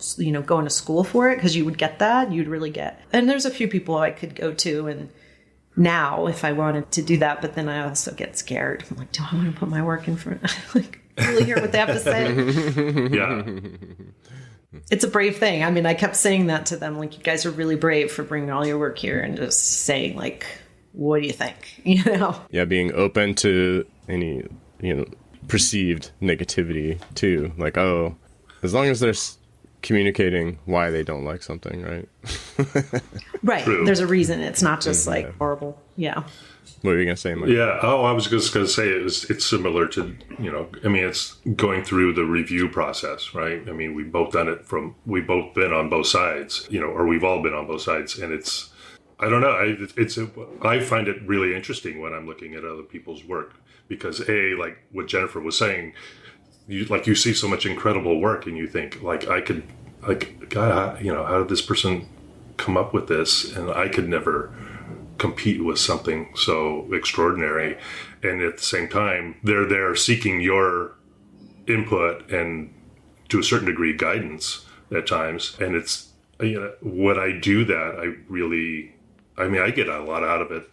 going to school for it, because you would get that. You'd really get. And there's a few people I could go to and now if I wanted to do that, but then I also get scared. I'm like, do I want to put my work in front? Like, really hear what they have to say? Yeah. It's a brave thing. I kept saying that to them. Like, you guys are really brave for bringing all your work here and just saying, like, what do you think? Yeah, being open to any, perceived negativity too. Like, oh, as long as they're communicating why they don't like something, right? Right. True. There's a reason. It's not just like horrible. Yeah. What were you going to say, Mike? Yeah. Oh, I was just going to say it's similar to, it's going through the review process, right? I mean, we've both been on both sides, or we've all been on both sides. And I don't know. I find it really interesting when I'm looking at other people's work because like what Jennifer was saying, you see so much incredible work and you think God, how did this person come up with this? And I could never compete with something so extraordinary. And at the same time, they're there seeking your input and to a certain degree guidance at times. And it's, when I do that, I get a lot out of it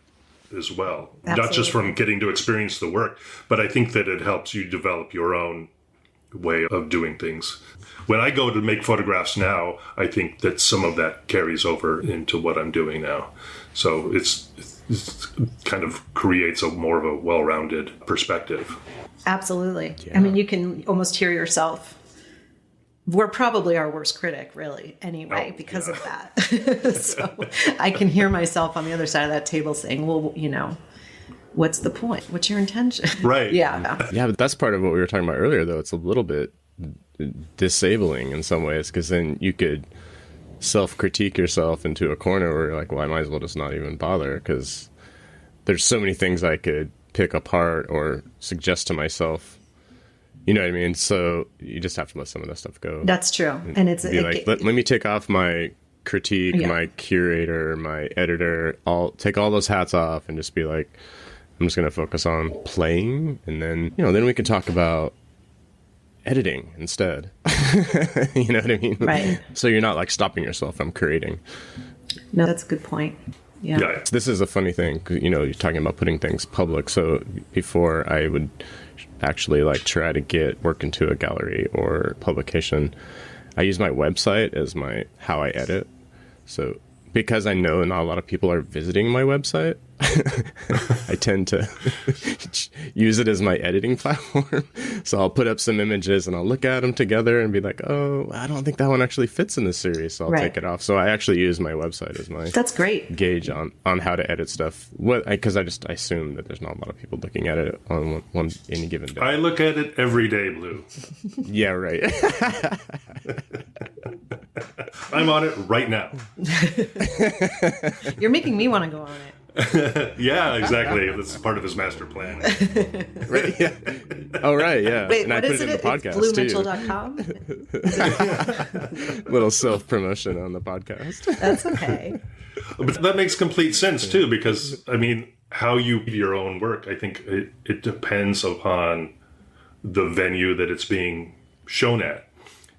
as well. Absolutely. Not just from getting to experience the work, but I think that it helps you develop your own way of doing things. When I go to make photographs now, I think that some of that carries over into what I'm doing now. So it's kind of creates more of a well-rounded perspective. Absolutely. Yeah. I mean, you can almost hear yourself. We're probably our worst critic, really, anyway, because of that. So I can hear myself on the other side of that table saying, well, what's the point? What's your intention? Right. Yeah. Yeah, but that's part of what we were talking about earlier, though. It's a little bit disabling in some ways, because then you could self-critique yourself into a corner where you're like, well, I might as well just not even bother, because there's so many things I could pick apart or suggest to myself. You know what I mean? So you just have to let some of that stuff go. That's true. And it's let me take off my critique, my curator, my editor, take all those hats off and just be like, I'm just going to focus on playing. And then, then we can talk about editing instead. You know what I mean? Right. So you're not like stopping yourself from creating. No, that's a good point. Yeah. This is a funny thing, 'cause, you're talking about putting things public. So before I would actually try to get work into a gallery or publication, I use my website as how I edit. So because I know not a lot of people are visiting my website, I tend to use it as my editing platform. So I'll put up some images and I'll look at them together and be like, oh, I don't think that one actually fits in this series. So I'll take it off. So I actually use my website as my That's great. gauge on how to edit stuff. Because I assume that there's not a lot of people looking at it on any given day. I look at it every day, Blue. Yeah, right. I'm on it right now. You're making me want to go on it. Yeah, exactly. That's part of his master plan. Right, yeah. Oh, right, yeah. Wait, and what I put is it in it? the podcast, It's bluemitchell.com. Little self-promotion on the podcast. That's okay. But that makes complete sense, too, because, how you view your own work, I think it depends upon the venue that it's being shown at.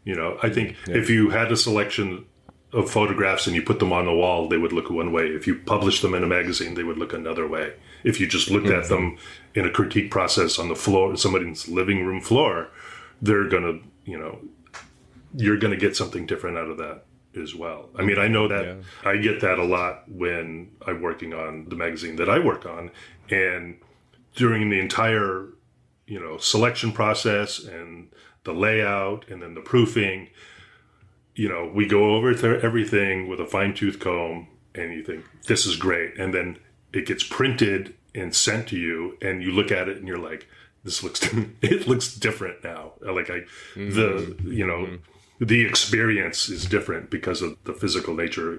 I think if you had a selection of photographs and you put them on the wall, they would look one way. If you published them in a magazine, they would look another way. If you just looked at them in a critique process on the floor, somebody's living room floor, you're going to get something different out of that as well. I know that I get that a lot when I'm working on the magazine that I work on. And during the entire, selection process and the layout and then the proofing, we go over everything with a fine-tooth comb and you think, this is great. And then it gets printed and sent to you and you look at it and you're like, it looks different now. The experience is different because of the physical nature,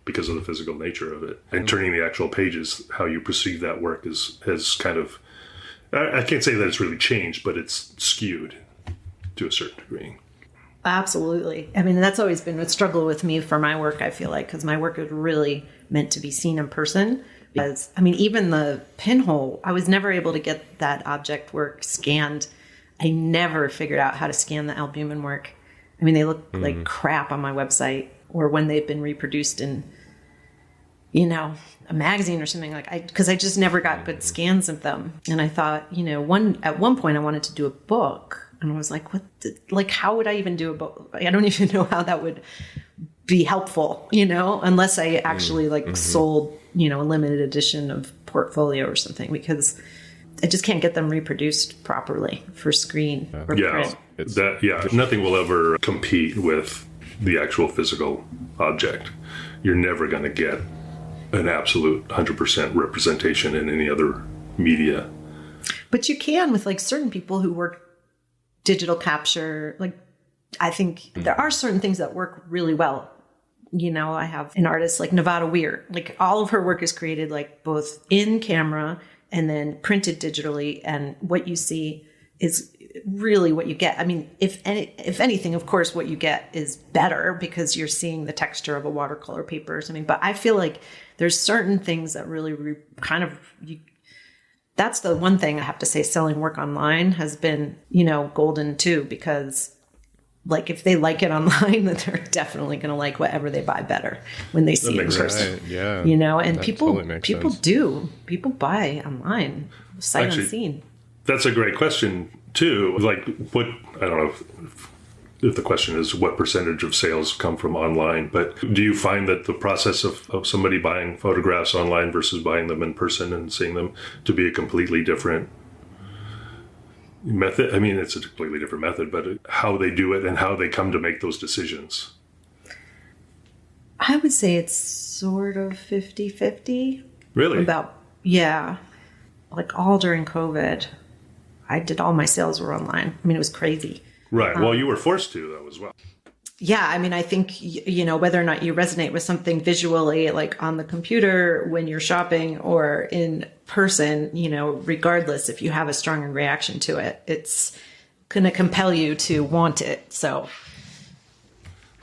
because of the physical nature of it. And turning the actual pages, how you perceive that work has kind of, I can't say that it's really changed, but it's skewed to a certain degree. Absolutely. That's always been a struggle with me for my work, I feel like, because my work is really meant to be seen in person. Because, even the pinhole, I was never able to get that object work scanned. I never figured out how to scan the albumin work. They look like crap on my website or when they've been reproduced in, a magazine or something because I just never got good scans of them. And I thought, at one point I wanted to do a book. And I was like, how would I even do a book? I don't even know how that would be helpful, unless I actually sold, a limited edition of portfolio or something, because I just can't get them reproduced properly for screen or print. Nothing will ever compete with the actual physical object. You're never going to get an absolute 100% representation in any other media. But you can with like certain people who work digital capture. Like, I think there are certain things that work really well. You know, I have an artist like Nevada Weir. Like, all of her work is created like both in camera and then printed digitally. And what you see is really what you get. I mean, if anything, of course, what you get is better because you're seeing the texture of a watercolor paper or something. But I feel like there's certain things that really that's the one thing I have to say, selling work online has been, you know, golden too, because like if they like it online, then they're definitely going to like whatever they buy better when they see it in person. Right. Yeah. You know, and That people totally makes sense. People buy online, sight unseen. That's a great question too. Like, what, I don't know if the question is what percentage of sales come from online, but do you find that the process of somebody buying photographs online versus buying them in person and seeing them to be a completely different method? I mean, it's a completely different method, but how they do it and how they come to make those decisions. I would say it's sort of 50-50. Really? Yeah. Like all during COVID, I did all my sales were online. I mean, it was crazy. Right. Well, you were forced to, though, as well. Yeah. I mean, I think, you know, whether or not you resonate with something visually, like on the computer when you're shopping or in person, you know, regardless, if you have a strong reaction to it, it's going to compel you to want it. So.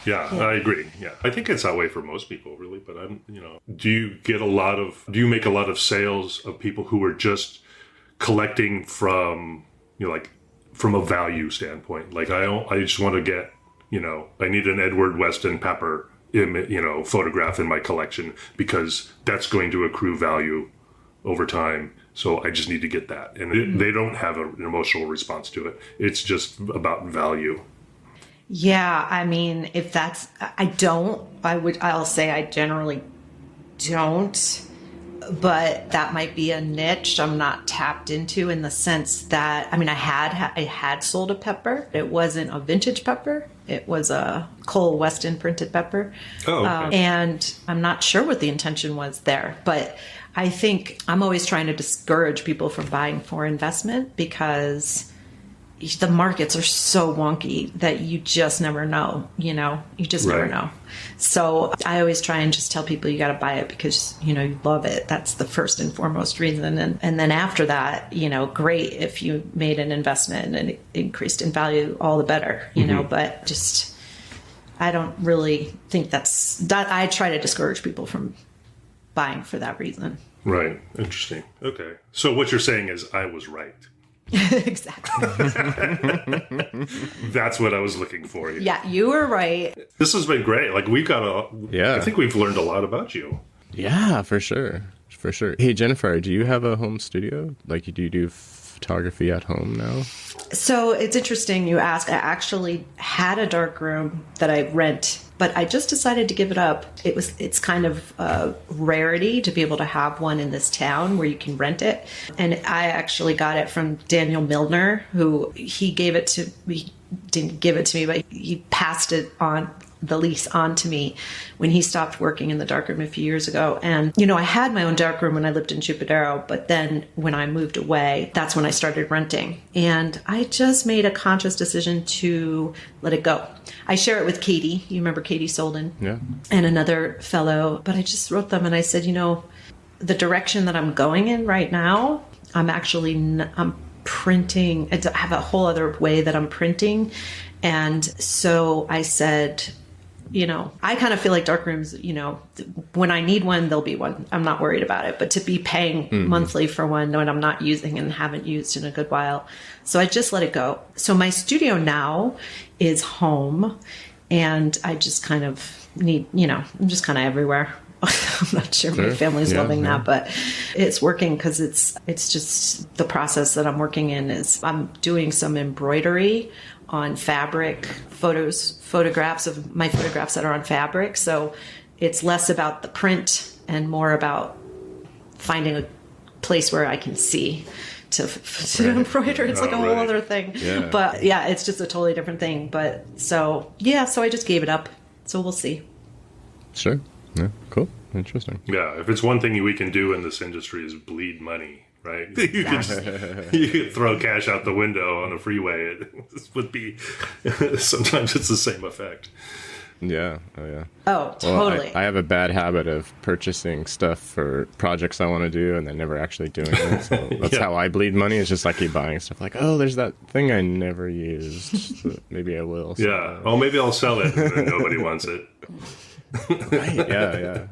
Yeah, I agree. Yeah. I think it's that way for most people, really. But do you make a lot of sales of people who are just collecting from, you know, like from a value standpoint? Like, I just want to get, you know, I need an Edward Weston Pepper, photograph in my collection because that's going to accrue value over time. So I just need to get that. And they don't have an emotional response to it. It's just about value. Yeah, I mean, if that's, I'll say I generally don't, but that might be a niche I'm not tapped into in the sense that, I mean, I had sold a pepper. It wasn't a vintage pepper. It was a Cole Weston printed pepper. Oh, okay. And I'm not sure what the intention was there, but I think I'm always trying to discourage people from buying for investment because the markets are so wonky that you just never know, you know, you just never know. So I always try and just tell people you got to buy it because, you know, you love it. That's the first and foremost reason. And then after that, you know, great if you made an investment and it increased in value, all the better, you know, but just, I don't really think that I try to discourage people from buying for that reason. Right. Interesting. Okay. So what you're saying is I was right. Exactly. That's what I was looking for. Yeah, you were right. This has been great. Like, I think we've learned a lot about you. Yeah, for sure. For sure. Hey, Jennifer, do you have a home studio? Like, do you do photography at home now? So it's interesting you ask. I actually had a dark room that I rent, but I just decided to give it up. It's kind of a rarity to be able to have one in this town where you can rent it. And I actually got it from Daniel Milner, who he didn't give it to me, but he passed it on, the lease on to me when he stopped working in the darkroom a few years ago. And, you know, I had my own darkroom when I lived in Chupadero, but then when I moved away, that's when I started renting. And I just made a conscious decision to let it go. I share it with Katie. You remember Katie Solden? Yeah. And another fellow. But I just wrote them and I said, you know, the direction that I'm going in right now, I'm printing. I have a whole other way that I'm printing. And so I said, you know, I kind of feel like darkrooms, you know, when I need one, there'll be one. I'm not worried about it. But to be paying monthly for one when I'm not using and haven't used in a good while. So I just let it go. So my studio now is home and I just kind of need, you know, I'm just kind of everywhere. I'm not sure my family's loving that, but it's working because it's just the process that I'm working in is I'm doing some embroidery on fabric photographs of my photographs that are on fabric. So it's less about the print and more about finding a place where I can see to embroider. It's like a whole other thing. Yeah. But yeah, it's just a totally different thing. But so I just gave it up. So we'll see. Sure. Yeah. Cool. Interesting. Yeah. If it's one thing we can do in this industry is bleed money, right? You could throw cash out the window on a freeway. It would be, sometimes it's the same effect. Yeah. Oh, yeah. Oh, totally. Well, I have a bad habit of purchasing stuff for projects I want to do and then never actually doing it. So that's how I bleed money. It's just I keep buying stuff like, oh, there's that thing I never used. So maybe I will. So, yeah. Oh, maybe I'll sell it and then nobody wants it. Right. Yeah.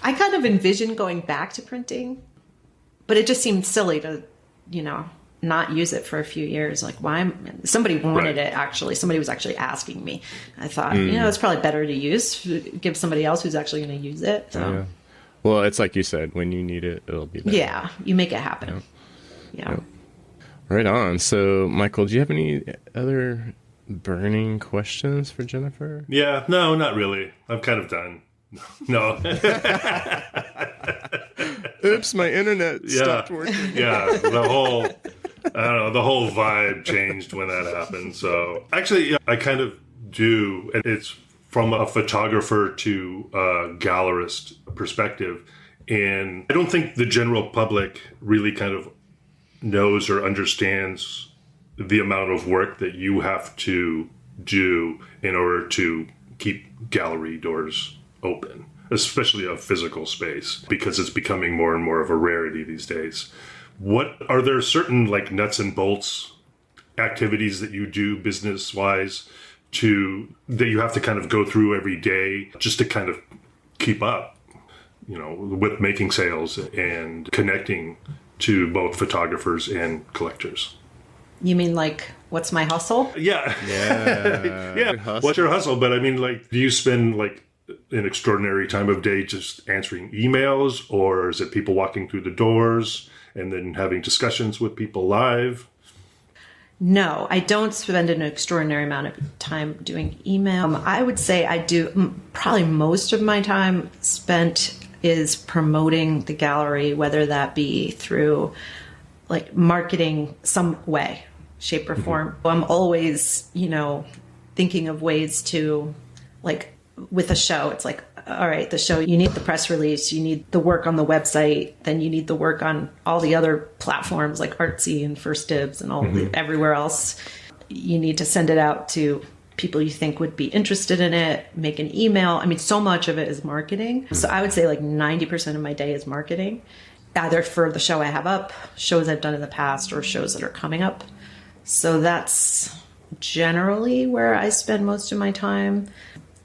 I kind of envision going back to printing, but it just seemed silly to, not use it for a few years. Like, why? Somebody wanted it, actually. Somebody was actually asking me. I thought, it's probably better to use, give somebody else who's actually going to use it. So. Yeah. Well, it's like you said, when you need it, it'll be there. Yeah, you make it happen. Yeah. Right on. So, Michael, do you have any other burning questions for Jennifer? Yeah. No, not really. I'm kind of done. No. Oops, my internet stopped working. Yeah, the whole vibe changed when that happened. So actually, I kind of do, and it's from a photographer to a gallerist perspective. And I don't think the general public really kind of knows or understands the amount of work that you have to do in order to keep gallery doors open, especially a physical space, because it's becoming more and more of a rarity these days. What are there certain like nuts and bolts activities that you do business wise that you have to kind of go through every day just to kind of keep up, with making sales and connecting to both photographers and collectors? You mean like, what's my hustle? Yeah. Yeah. What's your hustle? But I mean, like, do you spend like an extraordinary time of day just answering emails, or is it people walking through the doors and then having discussions with people live? No, I don't spend an extraordinary amount of time doing email. I would say I do probably most of my time spent is promoting the gallery, whether that be through like marketing some way, shape or form. I'm always, thinking of ways to, like, with a show, it's like, all right, the show, you need the press release, you need the work on the website, then you need the work on all the other platforms like Artsy and First Dibs and everywhere else. You need to send it out to people you think would be interested in it, make an email. I mean, so much of it is marketing. So I would say like 90% of my day is marketing, either for the show I have up, shows I've done in the past, or shows that are coming up. So that's generally where I spend most of my time.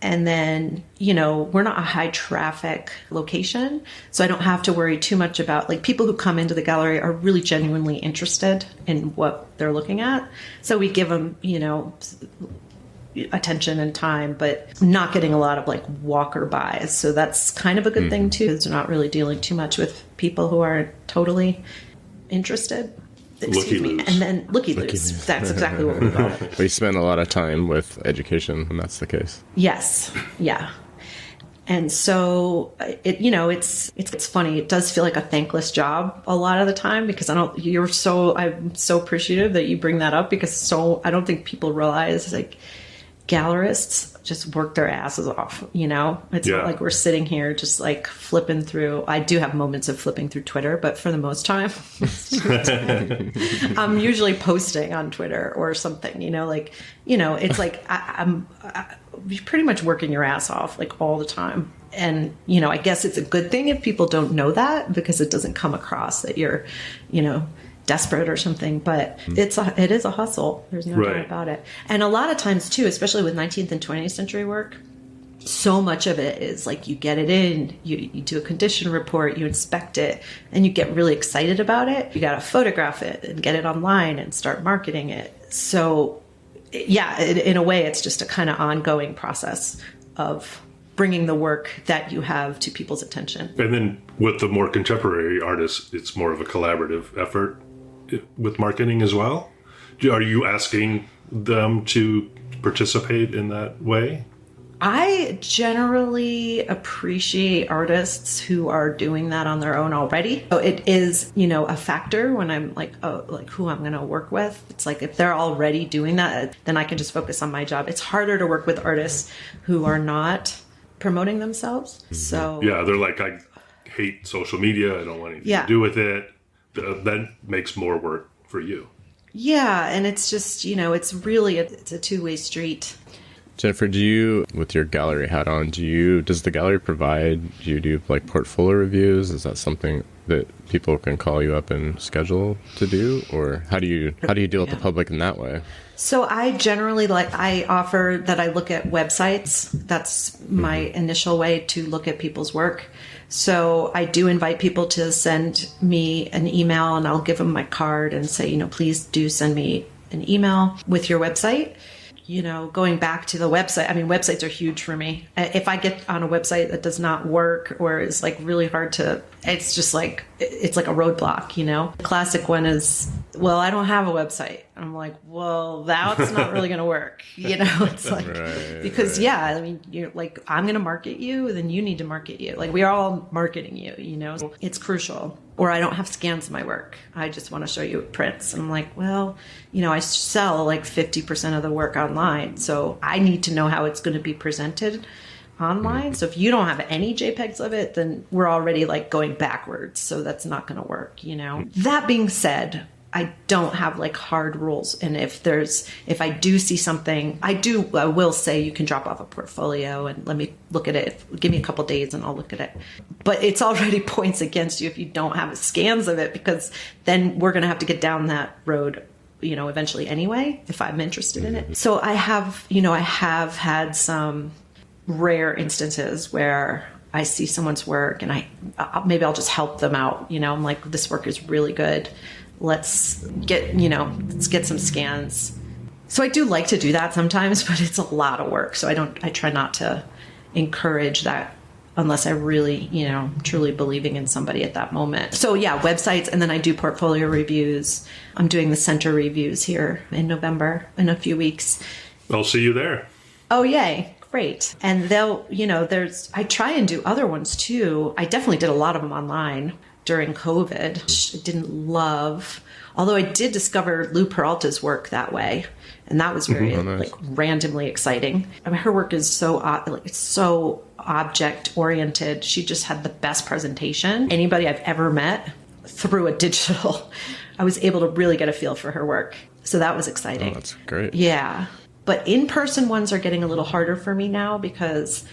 And then, we're not a high traffic location, so I don't have to worry too much about, like, people who come into the gallery are really genuinely interested in what they're looking at. So we give them, attention and time, but not getting a lot of like walker buys. So that's kind of a good thing too, because we're not really dealing too much with people who aren't totally interested. Excuse me. And then looky-loos. That's exactly what we call it. We spend a lot of time with education when that's the case. Yes. Yeah. And so it's funny. It does feel like a thankless job a lot of the time, because I'm so appreciative that you bring that up, because I don't think people realize, like, gallerists just work their asses off, It's not like we're sitting here just like flipping through. I do have moments of flipping through Twitter, but for the most time, I'm usually posting on Twitter or something, it's like I'm pretty much working your ass off like all the time. And, I guess it's a good thing if people don't know that, because it doesn't come across that you're, desperate or something, but it is a hustle. There's no doubt about it. And a lot of times too, especially with 19th and 20th century work, so much of it is like, you get it in, you do a condition report, you inspect it, and you get really excited about it. You got to photograph it and get it online and start marketing it. So yeah, in a way, it's just a kind of ongoing process of bringing the work that you have to people's attention. And then with the more contemporary artists, it's more of a collaborative effort with marketing as well. Are you asking them to participate in that way? I generally appreciate artists who are doing that on their own already. So it is, a factor when I'm like, oh, like who I'm going to work with. It's like if they're already doing that, then I can just focus on my job. It's harder to work with artists who are not promoting themselves. So yeah, they're like, I hate social media. I don't want anything to do with it. That makes more work for you. Yeah, and it's just, it's really it's a two-way street. Jennifer, with your gallery hat on, does the gallery provide you do like portfolio reviews? Is that something that people can call you up and schedule to do, or how do you deal with the public in that way? So I generally I offer that I look at websites. That's my initial way to look at people's work. So I do invite people to send me an email, and I'll give them my card and say, please do send me an email with your website. Going back to the website, websites are huge for me. If I get on a website that does not work or is like really hard to, it's just like, it's like a roadblock, The classic one is, well, I don't have a website. I'm like, well, that's not really going to work. It's like, because you're like, I'm going to market you, then you need to market you. Like we are all marketing you, it's crucial. Or I don't have scans of my work. I just want to show you prints. And I'm like, well, I sell like 50% of the work online. So I need to know how it's going to be presented online. So if you don't have any JPEGs of it, then we're already like going backwards. So that's not going to work, That being said, I don't have like hard rules. And if I do see something, I will say you can drop off a portfolio and let me look at it. Give me a couple days and I'll look at it. But it's already points against you if you don't have scans of it, because then we're going to have to get down that road, eventually anyway, if I'm interested in it. So I have had some rare instances where I see someone's work and maybe I'll just help them out. I'm like, this work is really good. Let's get some scans. So I do like to do that sometimes, but it's a lot of work. So I try not to encourage that unless I really, truly believing in somebody at that moment. So yeah, websites. And then I do portfolio reviews. I'm doing the center reviews here in November in a few weeks. I'll see you there. Oh, yay. Great. And I try and do other ones too. I definitely did a lot of them online during COVID, which I didn't love, although I did discover Lou Peralta's work that way. And that was very randomly exciting. Her work is so object oriented. She just had the best presentation. Anybody I've ever met through a digital, I was able to really get a feel for her work. So that was exciting. Oh, that's great. Yeah. But in-person ones are getting a little harder for me now because,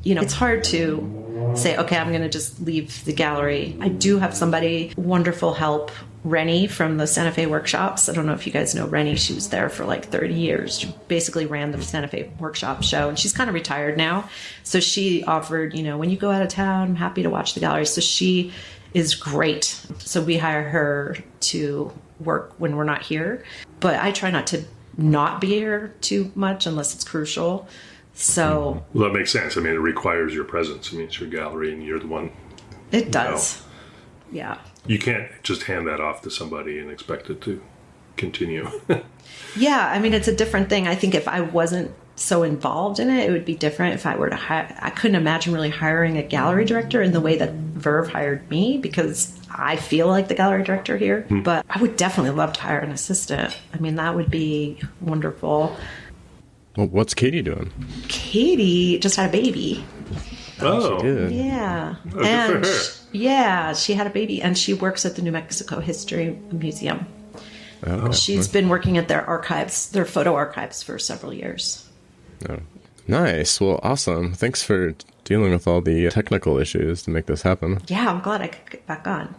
it's hard to say, okay, I'm going to just leave the gallery. I do have somebody, wonderful help, Rennie from the Santa Fe workshops. I don't know if you guys know Rennie. She was there for like 30 years. She basically ran the Santa Fe workshop show, and she's kind of retired now. So she offered, when you go out of town, I'm happy to watch the gallery. So she is great. So we hire her to work when we're not here. But I try not to not be here too much unless it's crucial. So well, that makes sense. It requires your presence. It's your gallery and you're the one. It does. Yeah. You can't just hand that off to somebody and expect it to continue. Yeah. It's a different thing. I think if I wasn't so involved in it, it would be different. If I were to I couldn't imagine really hiring a gallery director in the way that Verve hired me, because I feel like the gallery director here, but I would definitely love to hire an assistant. That would be wonderful. Well, what's Katie doing? Katie just had a baby. Oh, she did. Yeah. Oh, and good for her. she had a baby, and she works at the New Mexico History Museum. Okay. She's been working at their archives, their photo archives, for several years. Oh, nice. Well, awesome. Thanks for dealing with all the technical issues to make this happen. Yeah, I'm glad I could get back on.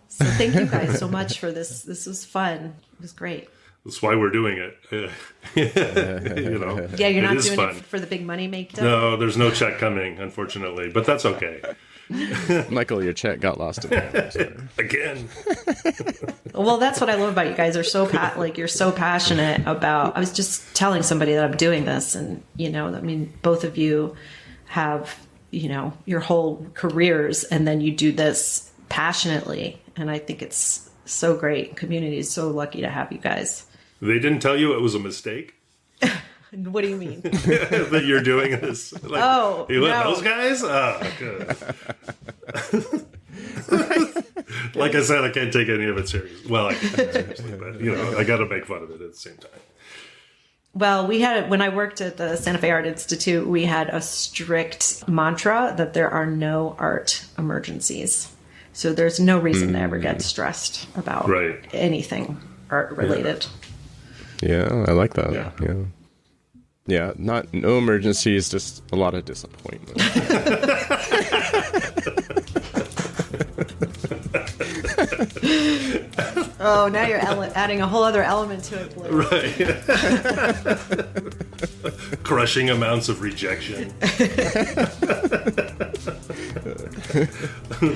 So thank you guys so much for this. This was fun. It was great. That's why we're doing it. Yeah, you're not doing fun. it for the big money maker. No, there's no check coming, unfortunately, but that's okay. Michael, your check got lost in there. Again. Well, that's what I love about you guys. Are so you're so passionate about. I was just telling somebody that I'm doing this, and both of you have your whole careers, and then you do this passionately, and I think it's so great. Community is so lucky to have you guys. They didn't tell you it was a mistake? What do you mean? That you're doing this? Like, Oh, you want no. those guys? Oh, good. Like I said, I can't take any of it serious. Well, I can seriously, but I got to make fun of it at the same time. Well, when I worked at the Santa Fe Art Institute, we had a strict mantra that there are no art emergencies. So there's no reason to ever get stressed about anything art related. Yeah, I like that. Yeah. Yeah, no emergencies, just a lot of disappointment. Oh, now you're adding a whole other element to it, Blue. Right. Crushing amounts of rejection.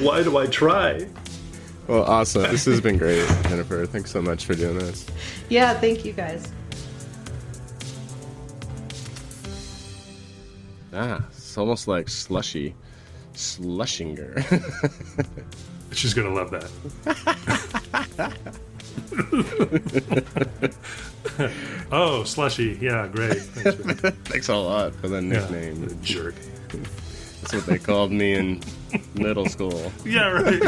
Why do I try? Well, awesome. This has been great, Jennifer. Thanks so much for doing this. Yeah, thank you guys. It's almost like slushy. Schlesinger. She's going to love that. Oh, slushy. Yeah, great. Thanks, man. Thanks a lot for the nickname. Yeah, jerk. That's what they called me in middle school. Yeah, right.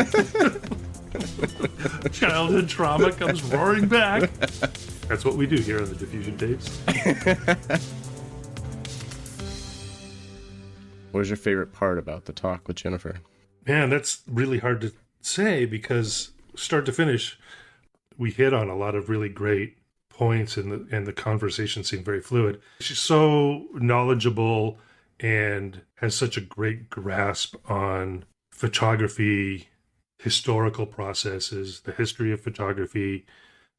Childhood trauma comes roaring back. That's what we do here on the Diffusion Tapes. What was your favorite part about the talk with Jennifer? Man, that's really hard to say because start to finish, we hit on a lot of really great points and the conversation seemed very fluid. She's so knowledgeable and has such a great grasp on photography, historical processes, the history of photography.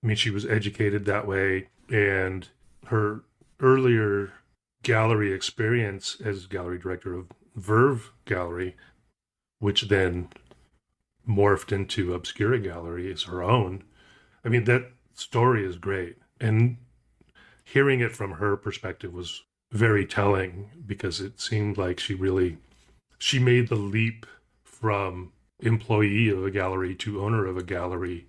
I mean, she was educated that way, and her earlier gallery experience as gallery director of Verve Gallery, which then morphed into Obscura Gallery, is her own. I mean, that story is great. And hearing it from her perspective was very telling because it seemed like she made the leap from employee of a gallery to owner of a gallery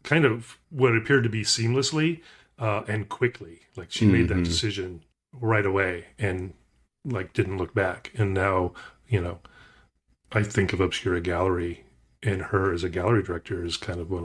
kind of what appeared to be seamlessly and quickly. Like she made that decision right away and like didn't look back. And now, I think of Obscura Gallery and her as a gallery director is kind of one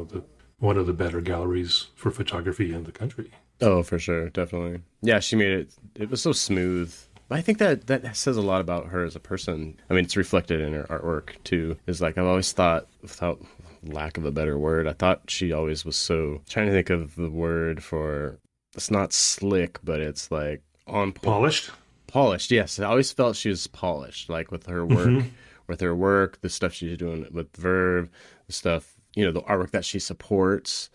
of the better galleries for photography in the country. Oh, for sure. Definitely. Yeah, she made it was so smooth. I think that says a lot about her as a person. I mean, it's reflected in her artwork too. Is like I've always thought, without lack of a better word, I thought she always was so trying to think of the word for it's not slick, but it's like on Polished? Polished, yes. I always felt she was polished, like with her work, the stuff she's doing with Verve, the stuff, the artwork that she supports,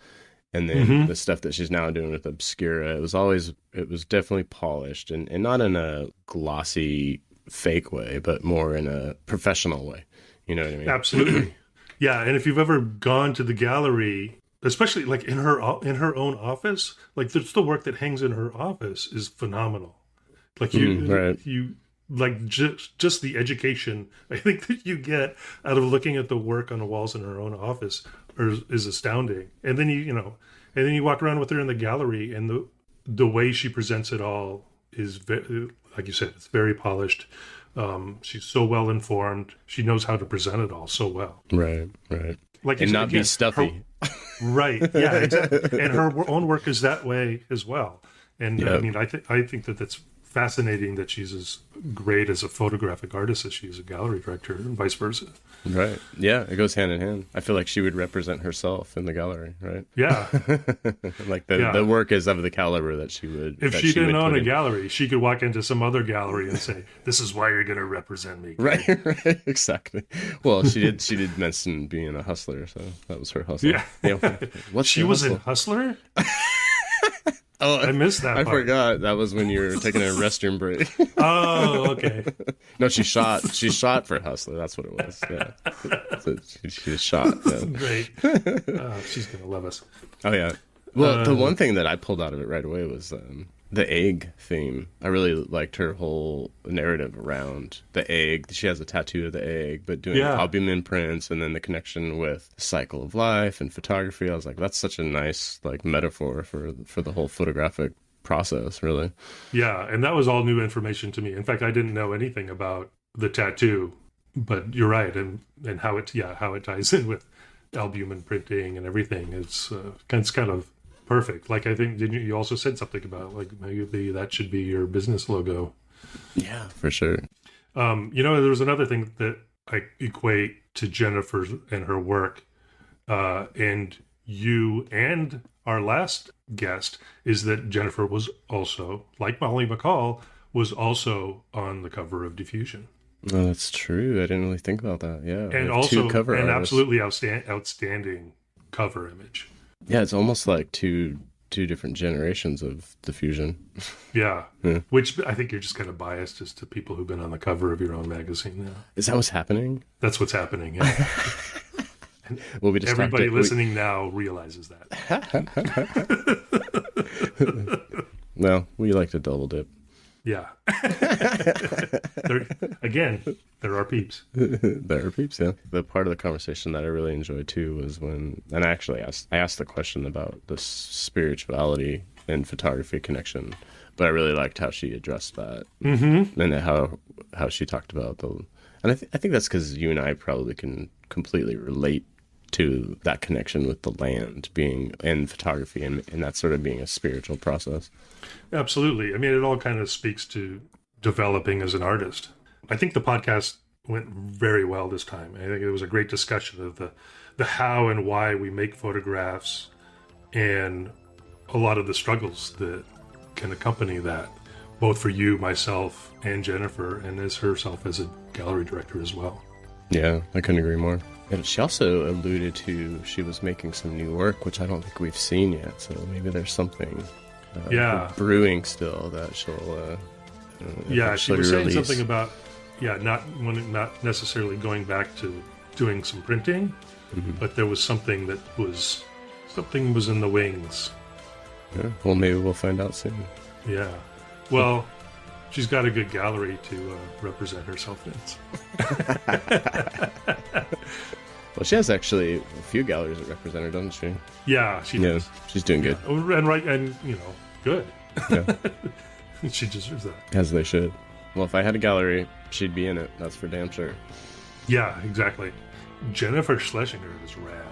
and then the stuff that she's now doing with Obscura. It was definitely polished and not in a glossy, fake way, but more in a professional way. You know what I mean? Absolutely. Yeah, and if you've ever gone to the gallery, especially like in her own office, like the work that hangs in her office is phenomenal. Like you like just the education I think that you get out of looking at the work on the walls in her own office is astounding. And then you walk around with her in the gallery, and the way she presents it all is very, like you said, it's very polished. She's so well informed. She knows how to present it all so well. Right. Like and not be stuffy. Right. Yeah. Exactly. And her own work is that way as well. And I mean, I think that that's fascinating that she's as great as a photographic artist as she is a gallery director, and vice versa. Right. Yeah, it goes hand in hand. I feel like she would represent herself in the gallery, right? Yeah. Like the work is of the caliber that she would. If she didn't own a gallery, she could walk into some other gallery and say, "This is why you're going to represent me." Right. Exactly. Well, she did mention being a hustler, so that was her hustle. Yeah. She was in Hustler? Oh, I missed that part. I forgot. That was when you were taking a restroom break. Oh, okay. No, she shot for Hustler. That's what it was. Yeah. So she was shot. Yeah. Great. She's going to love us. Oh, yeah. Well, the one thing that I pulled out of it right away was the egg theme. I really liked her whole narrative around the egg. She has a tattoo of the egg, but doing albumin prints and then the connection with the cycle of life and photography. I was like, that's such a nice like metaphor for the whole photographic process, really. Yeah, and that was all new information to me. In fact, I didn't know anything about the tattoo, but you're right, and how it ties in with albumin printing and everything. It's kind of perfect. Like, I think you also said something about like maybe that should be your business logo. Yeah, for sure. There was another thing that I equate to Jennifer and her work, and you and our last guest, is that Jennifer was also, like Molly McCall, was also on the cover of Diffusion. Oh, that's true. I didn't really think about that. Yeah, And also two cover an artists. absolutely outstanding cover image. Yeah, it's almost like two different generations of Diffusion. Yeah. Which I think you're just kind of biased as to people who've been on the cover of your own magazine now. Is that what's happening? That's what's happening. Yeah. Well, we just Everybody listening now realizes that. Well, we like to double dip. Yeah. There are peeps. There are peeps, yeah. The part of the conversation that I really enjoyed too was when, and I actually asked the question about the spirituality and photography connection, but I really liked how she addressed that, and how she talked about and I think that's because you and I probably can completely relate to that connection with the land being in photography and that sort of being a spiritual process. Absolutely. I mean, it all kind of speaks to developing as an artist. I think the podcast went very well this time. I think it was a great discussion of the how and why we make photographs and a lot of the struggles that can accompany that, both for you, myself, and Jennifer, and as herself as a gallery director as well. Yeah, I couldn't agree more. And she also alluded to she was making some new work, which I don't think we've seen yet. So maybe there's something brewing still that she'll she was saying release. something about not necessarily going back to doing some printing, but there was something was in the wings. Yeah, well, maybe we'll find out soon. Yeah. Well, she's got a good gallery to represent herself in. Well, she has actually a few galleries that represent her, doesn't she? Yeah, she does. She's doing good. And good. Yeah. She deserves that. As they should. Well, if I had a gallery, she'd be in it. That's for damn sure. Yeah, exactly. Jennifer Schlesinger is rad.